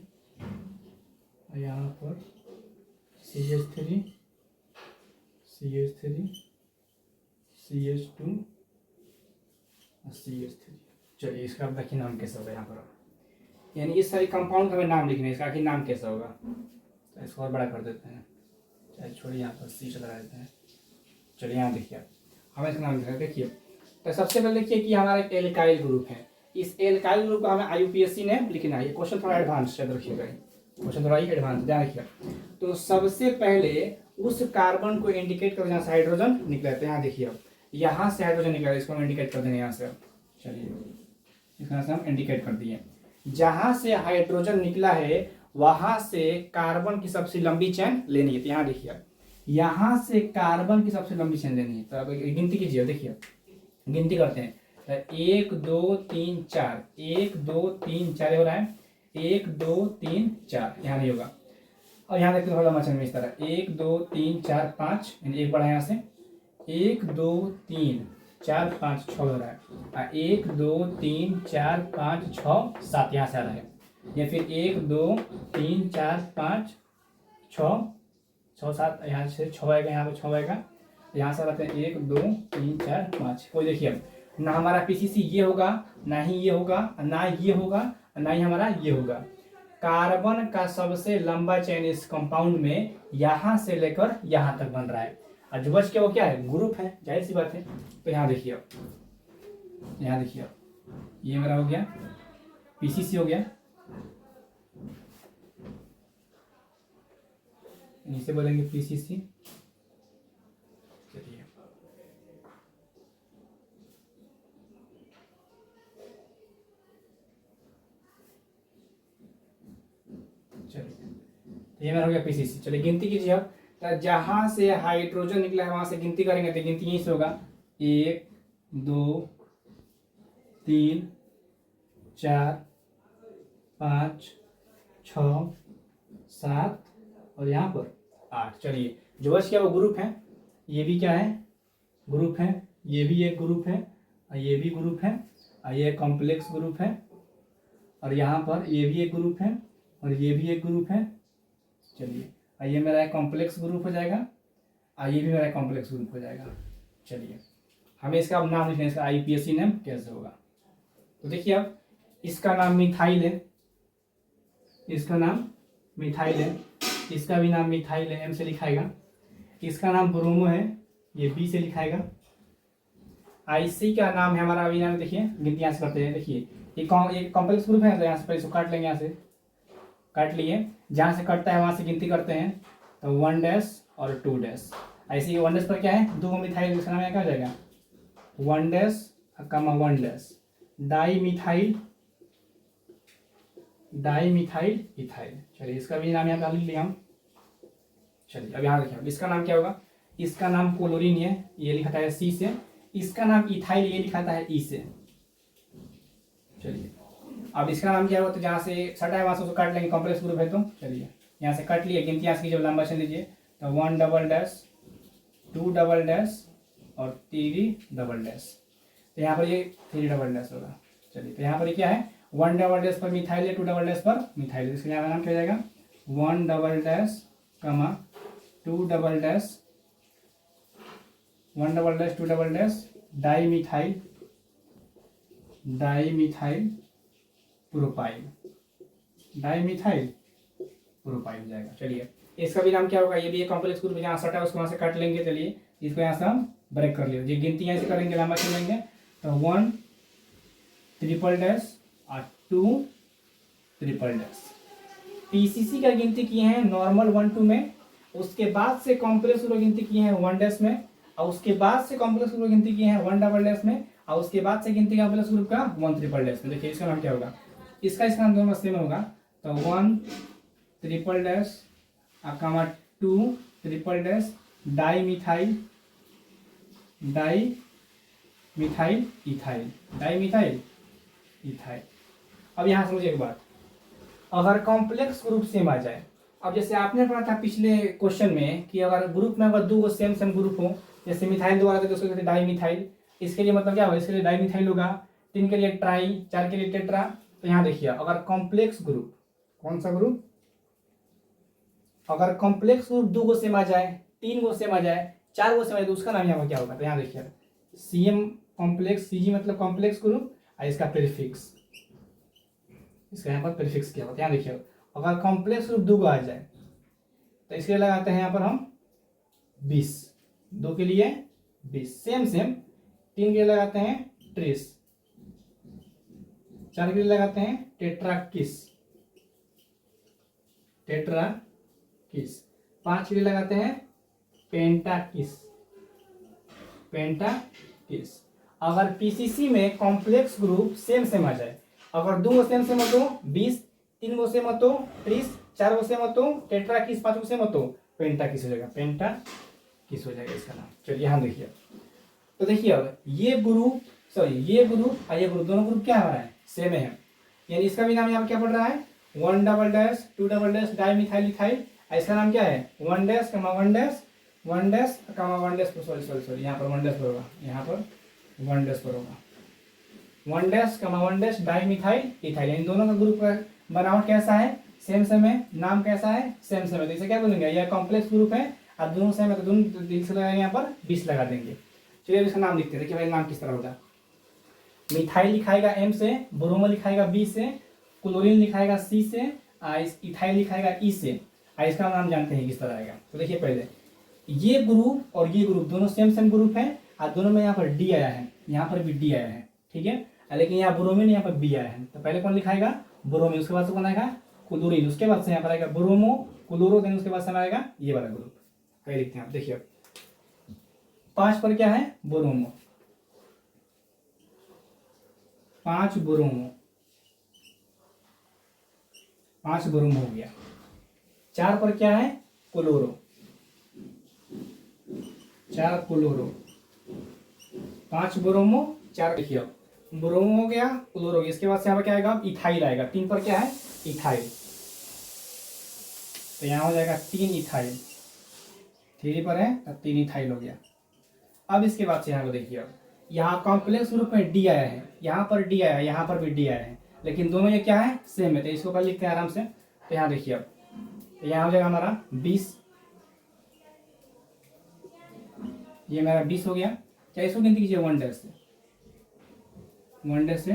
और यहाँ पर CH3 CH2 और CH3। चलिए इसका अब देखिए नाम कैसा होगा यहाँ पर, यानी इस सारी कंपाउंड का हमें नाम लिखना है, इसका आखिर नाम कैसा होगा। तो इसको और बड़ा कर देते हैं, चाहे छोड़िए यहाँ पर C चला देते हैं। चलिए यहाँ देखिए हमें इसका नाम लिखना है। देखिए तो सबसे पहले देखिए कि हमारा एक एल्काइल ग्रुप है, इस एल्काइल ग्रुप का हमें IUPAC ने लिखना है। ये क्वेश्चन थोड़ा एडवांस याद रखिएगा, क्वेश्चन थोड़ा ही एडवांस ध्यान रखिएगा। तो सबसे पहले उस कार्बन को इंडिकेट कर, जहाँ से हाइड्रोजन निकला है। यहाँ देखिए अब यहाँ से हाइड्रोजन निकला है, इसको हम इंडिकेट कर देंगे यहाँ से। चलिए इस तरह से हम इंडिकेट कर दिए। जहाँ से हाइड्रोजन निकला है वहां से कार्बन की सबसे लंबी चेन लेनी है। तो यहाँ देखिए यहाँ से कार्बन की सबसे लंबी चेन लेनी है। तो अब गिनती कीजिए, देखिए गिनती करते हैं। तो 1 2 3 4, 1 2 3 4 हो रहा है, 1 2 3 4, यहाँ नहीं होगा। और यहाँ देखते थोड़ा लंबा चेन में इस तरह 1 2 3 4 5, यानी एक बढ़ा यहाँ से 1 2 3 4 5 6 हो रहा है। 1 2 3 4 5 6 7 यहाँ से आ रहा है, या फिर 1 2 3 4 5 6 7, यहाँ से 6 आएगा, यहाँ पर 6 आएगा, यहाँ से आते हैं 1 2 3 4 5। कोई देखिए ना हमारा PCC ये होगा, ना ही ये होगा, ना ये होगा, ना ही हमारा ये होगा। कार्बन का सबसे लंबा चेन इस कंपाउंड में यहाँ से लेकर यहाँ तक बन रहा है, और जो बच के वो क्या है, ग्रुप है, जाहिर सी बात है। तो यहाँ देखिए ये मेरा हो गया PCC हो गया, इसे बोलेंगे PCC। चलिए तो ये मेरा हो गया PCC। चलिए गिनती कीजिए अब। तो जहां से हाइड्रोजन निकला है वहां से गिनती करेंगे, तो गिनती यहीं से होगा 1 2 3 4 5 6 7 और यहाँ पर 8। चलिए जो बच गया वो ग्रुप है, ये भी क्या है, ग्रुप है, ये भी एक ग्रुप है, और ये भी ग्रुप है, और ये कॉम्प्लेक्स ग्रुप है, और यहाँ पर ये भी एक ग्रुप है, और ये भी एक ग्रुप है। चलिए ये मेरा एक कॉम्प्लेक्स ग्रुप हो जाएगा, और ये भी मेरा कॉम्प्लेक्स ग्रुप हो जाएगा। चलिए हमें इसका अब नाम लिखना है, इसका IUPAC नेम कैसे होगा। तो देखिए अब इसका नाम मिथाइल है, इसका नाम मिथाइल है, इसका भी नाम मिथाइल है, M से लिखाएगा। इसका नाम ब्रोमो है, ये B से लिखाएगा। IC का नाम है हमारा, अभी नाम देखिए गिनती यहाँ से करते हैं। देखिए ये कॉम्प्लेक्स ग्रुप है, तो यहाँ से पहले इसको काट लेंगे, यहाँ से काट लिए, जहाँ से कटता है वहाँ से गिनती करते हैं। तो 1 डैश और 2 डैश। ऐसे ही 1 डैश पर क्या है, 2 मिथाइल, इसका नाम क्या हो जाएगा 1 डैश कमा 1 डैश, डाई मिथाइल इथाइल। चलिए इसका भी नाम यहाँ पे लिख लिया हम। चलिए अब यहाँ देखिए इसका नाम क्या होगा, इसका नाम क्लोरीन है, ये लिखा था C से, इसका नाम इथाइल ये लिखा था ई से। चलिए अब इसका नाम क्या होगा, तो जहाँ से सटा है वहाँ से उसको काट लेंगे, कॉम्प्लेक्स ग्रुप है तो चलिए यहाँ से काट लिए, गिनती यहाँ से कीजिए, लंबा चल लीजिए। तो 1 डबल डैश 2 डबल डैश और 3 डबल डैश, तो यहाँ पर ये 3 डबल डैश होगा। चलिए तो यहाँ पर क्या है, 1 डबल डैश पर मिथाइल है, 2 डबल डैश पर मिथाइल, इसके यहाँ का नाम क्या हो जाएगा 1 डबल डैश कमा 2 double dash 1 double dash 2 double dash di methyl propyl हो जाएगा। चलिए इसका भी नाम क्या होगा, ये भी एक कॉम्प्लेक्स ग्रुप जहाँ सटा है उसको वहाँ से काट लेंगे। चलिए इसको यहाँ से हम ब्रेक कर लिए, ये गिनती यहाँ से करेंगे, लंबा चलेंगे। तो 1 ट्रिपल डैश और 2 ट्रिपल डैश। पीसीसी का गिनती किए हैं नॉर्मल 1 2 में, उसके बाद से कॉम्प्लेक्स ग्रुप गिनती किए हैं 1 डैश में, और उसके बाद से कॉम्प्लेक्स ग्रुप गिनती किए हैं 1 डबल डैश में, और उसके बाद से गिनती कॉम्प्लेक्स ग्रुप का 1 ट्रिपल डैश में। देखिए इसका नाम क्या होगा, इसका नाम दोनों सेम होगा। तो 1 ट्रिपल डैश कमा 2 triple dash di methyl ethyl. अब यहाँ समझिए एक बात, अगर कॉम्प्लेक्स ग्रुप सेम आ जाए, अब जैसे आपने पढ़ा था पिछले क्वेश्चन में कि अगर ग्रुप में अगर दो सेम ग्रुप हो, जैसे मिथाइल 2 आ रहा था तो उसको कहते हैं डाई मिथाइल, इसके लिए मतलब क्या होगा, इसके लिए डाई मिथाइल होगा, 3 के लिए ट्राई, 4 के लिए टेट्रा। तो यहाँ देखिए अगर कॉम्प्लेक्स ग्रुप, कौन सा ग्रुप, अगर कॉम्प्लेक्स ग्रुप 2 सेम आ जाए, 3 सेम आ जाए, 4 सेम आ जाए, तो उसका नाम यहाँ पर क्या होगा। तो यहाँ देखिए CM कॉम्प्लेक्स, CG मतलब कॉम्प्लेक्स ग्रुप, और इसका प्रीफिक्स, इसका यहाँ पर प्रीफिक्स क्या होता है। यहाँ देखिए अगर कॉम्प्लेक्स ग्रुप 2 आ जाए तो इसके लिए लगाते हैं यहाँ पर हम 20, 2 के लिए 20 सेम 3 के लिए लगाते हैं 30, 4 के लिए लगाते हैं टेट्राकिस, 5 के लिए लगाते हैं पेंटाकिस। अगर पीसीसी में कॉम्प्लेक्स ग्रुप सेम आ जाए, अगर 2 सेम हो तो 20, 3 सेम हो तो 30, 4 सेम हो तो टेट्राकिस, 5 सेम हो तो पेंटाकिस हो जाएगा, इसका नाम। चलिए यहाँ देखिए, तो देखिए अब ये ग्रुप और ये ग्रुप दोनों ग्रुप क्या हो रहा है, सेम है, यानी इसका भी नाम यहाँ पर क्या पड़ रहा है 1 double dash 2 double dash di methyl ethyl. इसका नाम क्या है 1 डैश कमा 1 डैश 1 डैश कमा 1 डैश, सॉरी यहाँ पर 1 डैश पर होगा, यहाँ पर 1 डैश पर होगा, 1 डैश कमा 1 डैश डाई मिथाइल इथाइल। इन दोनों का ग्रुप का बनावट कैसा है, सेम है, नाम कैसा है सेम है, तो इसे क्या बोलेंगे, यह कॉम्प्लेक्स ग्रुप है और दोनों सेम है, तो दोनों दिल लगाएंगे, यहाँ पर 20 लगा देंगे। चलिए इसका नाम लिखते हैं, देखिए भाई नाम किस तरह होगा, मिथाइल लिखाएगा M से, ब्रोमो लिखाएगा B से, क्लोरीन लिखाएगा C से, इथाइल लिखाएगा E से। इसका नाम जानते हैं किस तरह आएगा। तो देखिए पहले ये ग्रुप और ये ग्रुप दोनों सेम ग्रुप है, और दोनों में यहाँ पर D आया है, यहाँ पर भी D आया है, ठीक है, लेकिन यहाँ ब्रोमीन, यहाँ पर B आया है। तो पहले कौन लिखाएगा ब्रोमीन, उसके बाद से कौन आएगा क्लोरीन, उसके बाद से यहाँ पर आएगा ब्रोमो क्लोरो, देन उसके बाद से आएगा ये वाला ग्रुप। आगे लिखते हैं आप, देखिए 5 पर क्या है ब्रोमो, 5 ब्रोमो हो गया। 4 पर क्या है क्लोरो, 4 क्लोरो, 5 ब्रोमो 4, देखिए ब्रोमो हो गया क्लोरो हो गया, इसके बाद से यहाँ पर क्या आएगा इथाइल आएगा। 3 पर क्या है इथाइल, तो यहाँ हो जाएगा 3 इथाइल, 3 पर है तो 3 इथाइल हो गया। अब इसके बाद से यहाँ को देखिए, अब यहाँ कॉम्प्लेक्स ग्रुप में D आया है, यहाँ पर D आया है, यहाँ पर भी D आया है, लेकिन दोनों ये क्या है सेम है, तो इसको कर लिखते हैं आराम से। तो यहाँ देखिए अब यहाँ हो जाएगा हमारा 20, ये मेरा 20 हो गया। क्या इसको गिनती कीजिए 1 डैश से 2 डैश से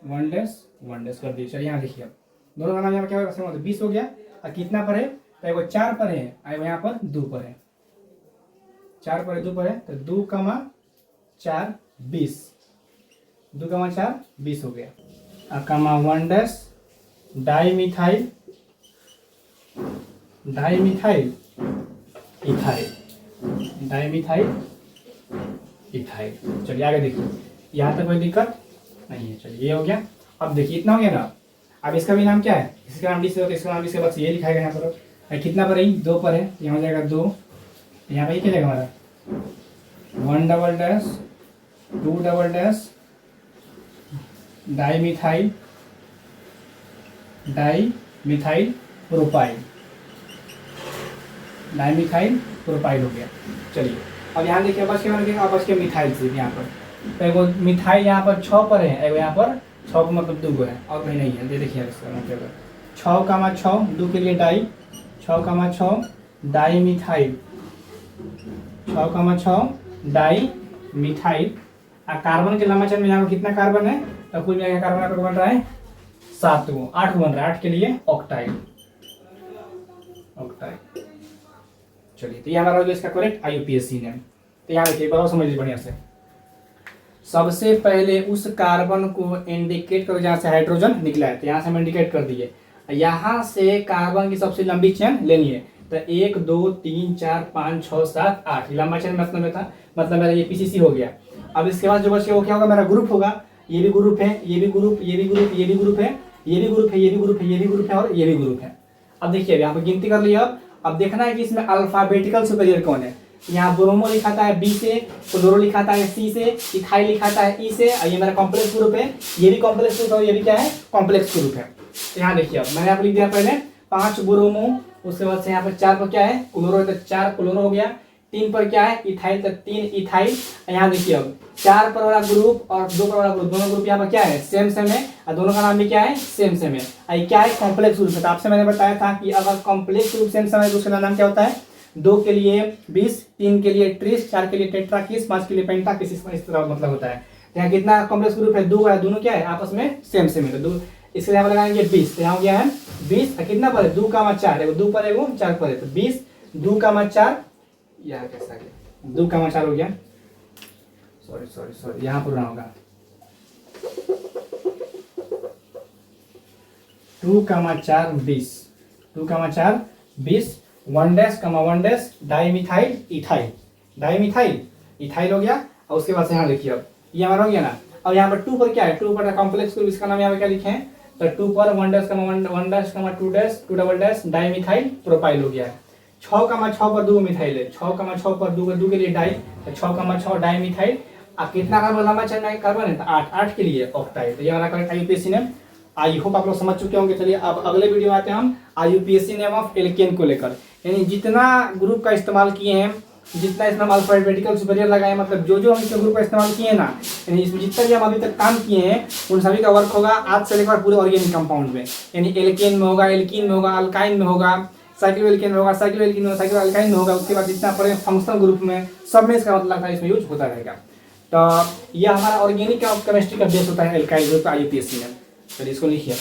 1 डैश कर दीजिए। चलिए यहाँ देखिए अब दोनों का नाम यहाँ पर क्या होगा, 20 हो गया, और कितना पर है, तो एगो 4 पर है, और यहाँ पर 2 पर है, 4 पर है 2 पर है, तो 2 कमा 4 20, 2 कमा 4 20 हो गया, और कमा 1 डैश डाई मिथाइल इथाइल। चलिए आगे देखिए, यहाँ तक कोई दिक्कत नहीं है। चलिए ये हो गया। अब देखिए इतना हो गया ना, अब इसका भी नाम क्या है, इसका नाम डी से होता है, इसका नाम इसके बाद से ये लिखाएगा यहाँ पर, कितना पर है 2 पर है, यहाँ हो जाएगा 2, यहाँ पर क्या जाएगा हमारा 1 double dash 2 double dash di methyl propyl हो गया। चलिए अब यहाँ देखिए बस के मिथाइल से यहाँ पर तो एगो मिथाइल यहाँ पर 6 पर है, एगो यहाँ पर 6 पर मतलब 2 है और कहीं नहीं है। देखिए इसका मतलब 6,6 2 के लिए di 6,6 di methyl 6,6 di methyl. Carbon के लंबा चेन में यहाँ पर कितना कार्बन है तो कुल मिलाकर कार्बन यहाँ पर बन रहा है 7 गो 8 बन रहा है। 8 के लिए ऑक्टाइल। चलिए तो ये हमारा हो गया इसका करेक्ट IUPAC नेम। तो यहाँ देखिए एक समझ लीजिए बढ़िया से। सबसे पहले उस कार्बन को इंडिकेट करो जहाँ से हाइड्रोजन निकला है, तो यहाँ से हम इंडिकेट कर दिए। यहाँ से कार्बन की सबसे लंबी चेन लेनी है तो 1 2 3 4 5 6 7 8 लंबा चेन मतलब में था, मतलब मेरा ये PCC हो गया। अब इसके बाद जो बच वो क्या होगा, मेरा ग्रुप होगा। ये भी ग्रुप है, ये भी ग्रुप, ये भी ग्रुप, ये भी ग्रुप है, ये भी ग्रुप है, ये भी ग्रुप है, ये भी ग्रुप है और ये भी ग्रुप है। अब देखिए यहाँ पर गिनती कर लिया। अब देखना है कि इसमें अल्फाबेटिकल सुपीरियर कौन है। यहाँ ब्रोमो लिखाता है B से, क्लोरो लिखाता है C से, इथाइल लिखाता है E से, और ये मेरा कॉम्प्लेक्स ग्रुप है। ये भी कॉम्प्लेक्स ग्रुप है और ये भी क्या है, कॉम्प्लेक्स ग्रुप है। तो यहाँ देखिए अब मैंने यहाँ पर लिख दिया पहले 5 ब्रोमो, उसके बाद से यहाँ पर 4 पर क्या है क्लोरो, तो 4 क्लोरो हो गया। 3 पर क्या है इथाइल, तो 3 इथाइल। यहाँ देखिए अब 4 पर वाला ग्रुप और 2 पर वाला ग्रुप, दोनों ग्रुप यहाँ पर क्या है सेम है और दोनों का नाम भी क्या है सेम है। ये क्या है कॉम्प्लेक्स ग्रुप है। तो आपसे मैंने बताया था कि अगर कॉम्प्लेक्स ग्रुप सेम है तो उसका नाम क्या होता है, 2 के लिए 20, 3 के लिए ट्रिस, 4 के लिए टेट्राकिस, 5 के लिए पेंटाकिस, इस तरह मतलब होता है। यहाँ कितना कॉम्प्लेक्स ग्रुप है 2 है, दोनों क्या है आपस में सेम है। तो इसके यहाँ लगाएंगे 20, तो यहाँ हो गया है 20। कितना पर है 2 का 4 है, 2 पर है 4 पर है, तो 20 2 का 4 यहाँ कैसा गया 2 का 4 हो गया। सॉरी यहाँ पूरा होगा 2 का 4 20, 2 का 4 20 1 dash 1 dash di methyl ethyl हो गया। और उसके बाद से यहाँ देखिए अब ये हमारा हो गया ना। अब यहाँ पर 2 पर क्या है, 2 पर कॉम्प्लेक्स ग्रुप, इसका नाम यहाँ पर क्या लिखे हैं, तो 2 पर 1 dash 1 dash 2 dash 2 double dash di methyl propyl हो गया है। 6,6 पर 2 मिथाइल है, 6,6 पर 2 के लिए डाई, तो 6,6 डाई मिथाइल। अब कितना कार्बन लंबा चेन में कार्बन है, तो 8 के लिए ऑक्टाइल। तो ये हमारा correct IUPAC name. I hope आप लोग समझ चुके होंगे। चलिए अब अगले वीडियो में आते हैं हम IUPAC नेम ऑफ एल्केन को लेकर। यानी जितना ग्रुप का इस्तेमाल किए हैं, जितना इसमें हम अल्फाबेटिकल सुपीरियर लगाए, मतलब जो हम इसमें ग्रुप का इस्तेमाल किए ना, यानी इसमें जितना भी हम अभी तक काम किए हैं उन सभी का वर्क होगा आज से लेकर पूरे ऑर्गेनिक कंपाउंड में। यानी एल्केन में होगा, एल्कीन में होगा, अल्काइन में होगा, साइक्लोएल्केन में होगा, साइक्लोएल्कीन में, साइक्लोएल्काइन में होगा। उसके बाद जितना पड़े फंक्शनल ग्रुप में सब में इसका मतलब है इसमें यूज होता रहेगा। तो यह हमारा ऑर्गेनिक केमिस्ट्री का बेस होता है एल्काइल ग्रुप का IUPAC नेम। चलिए इसको लिखिए।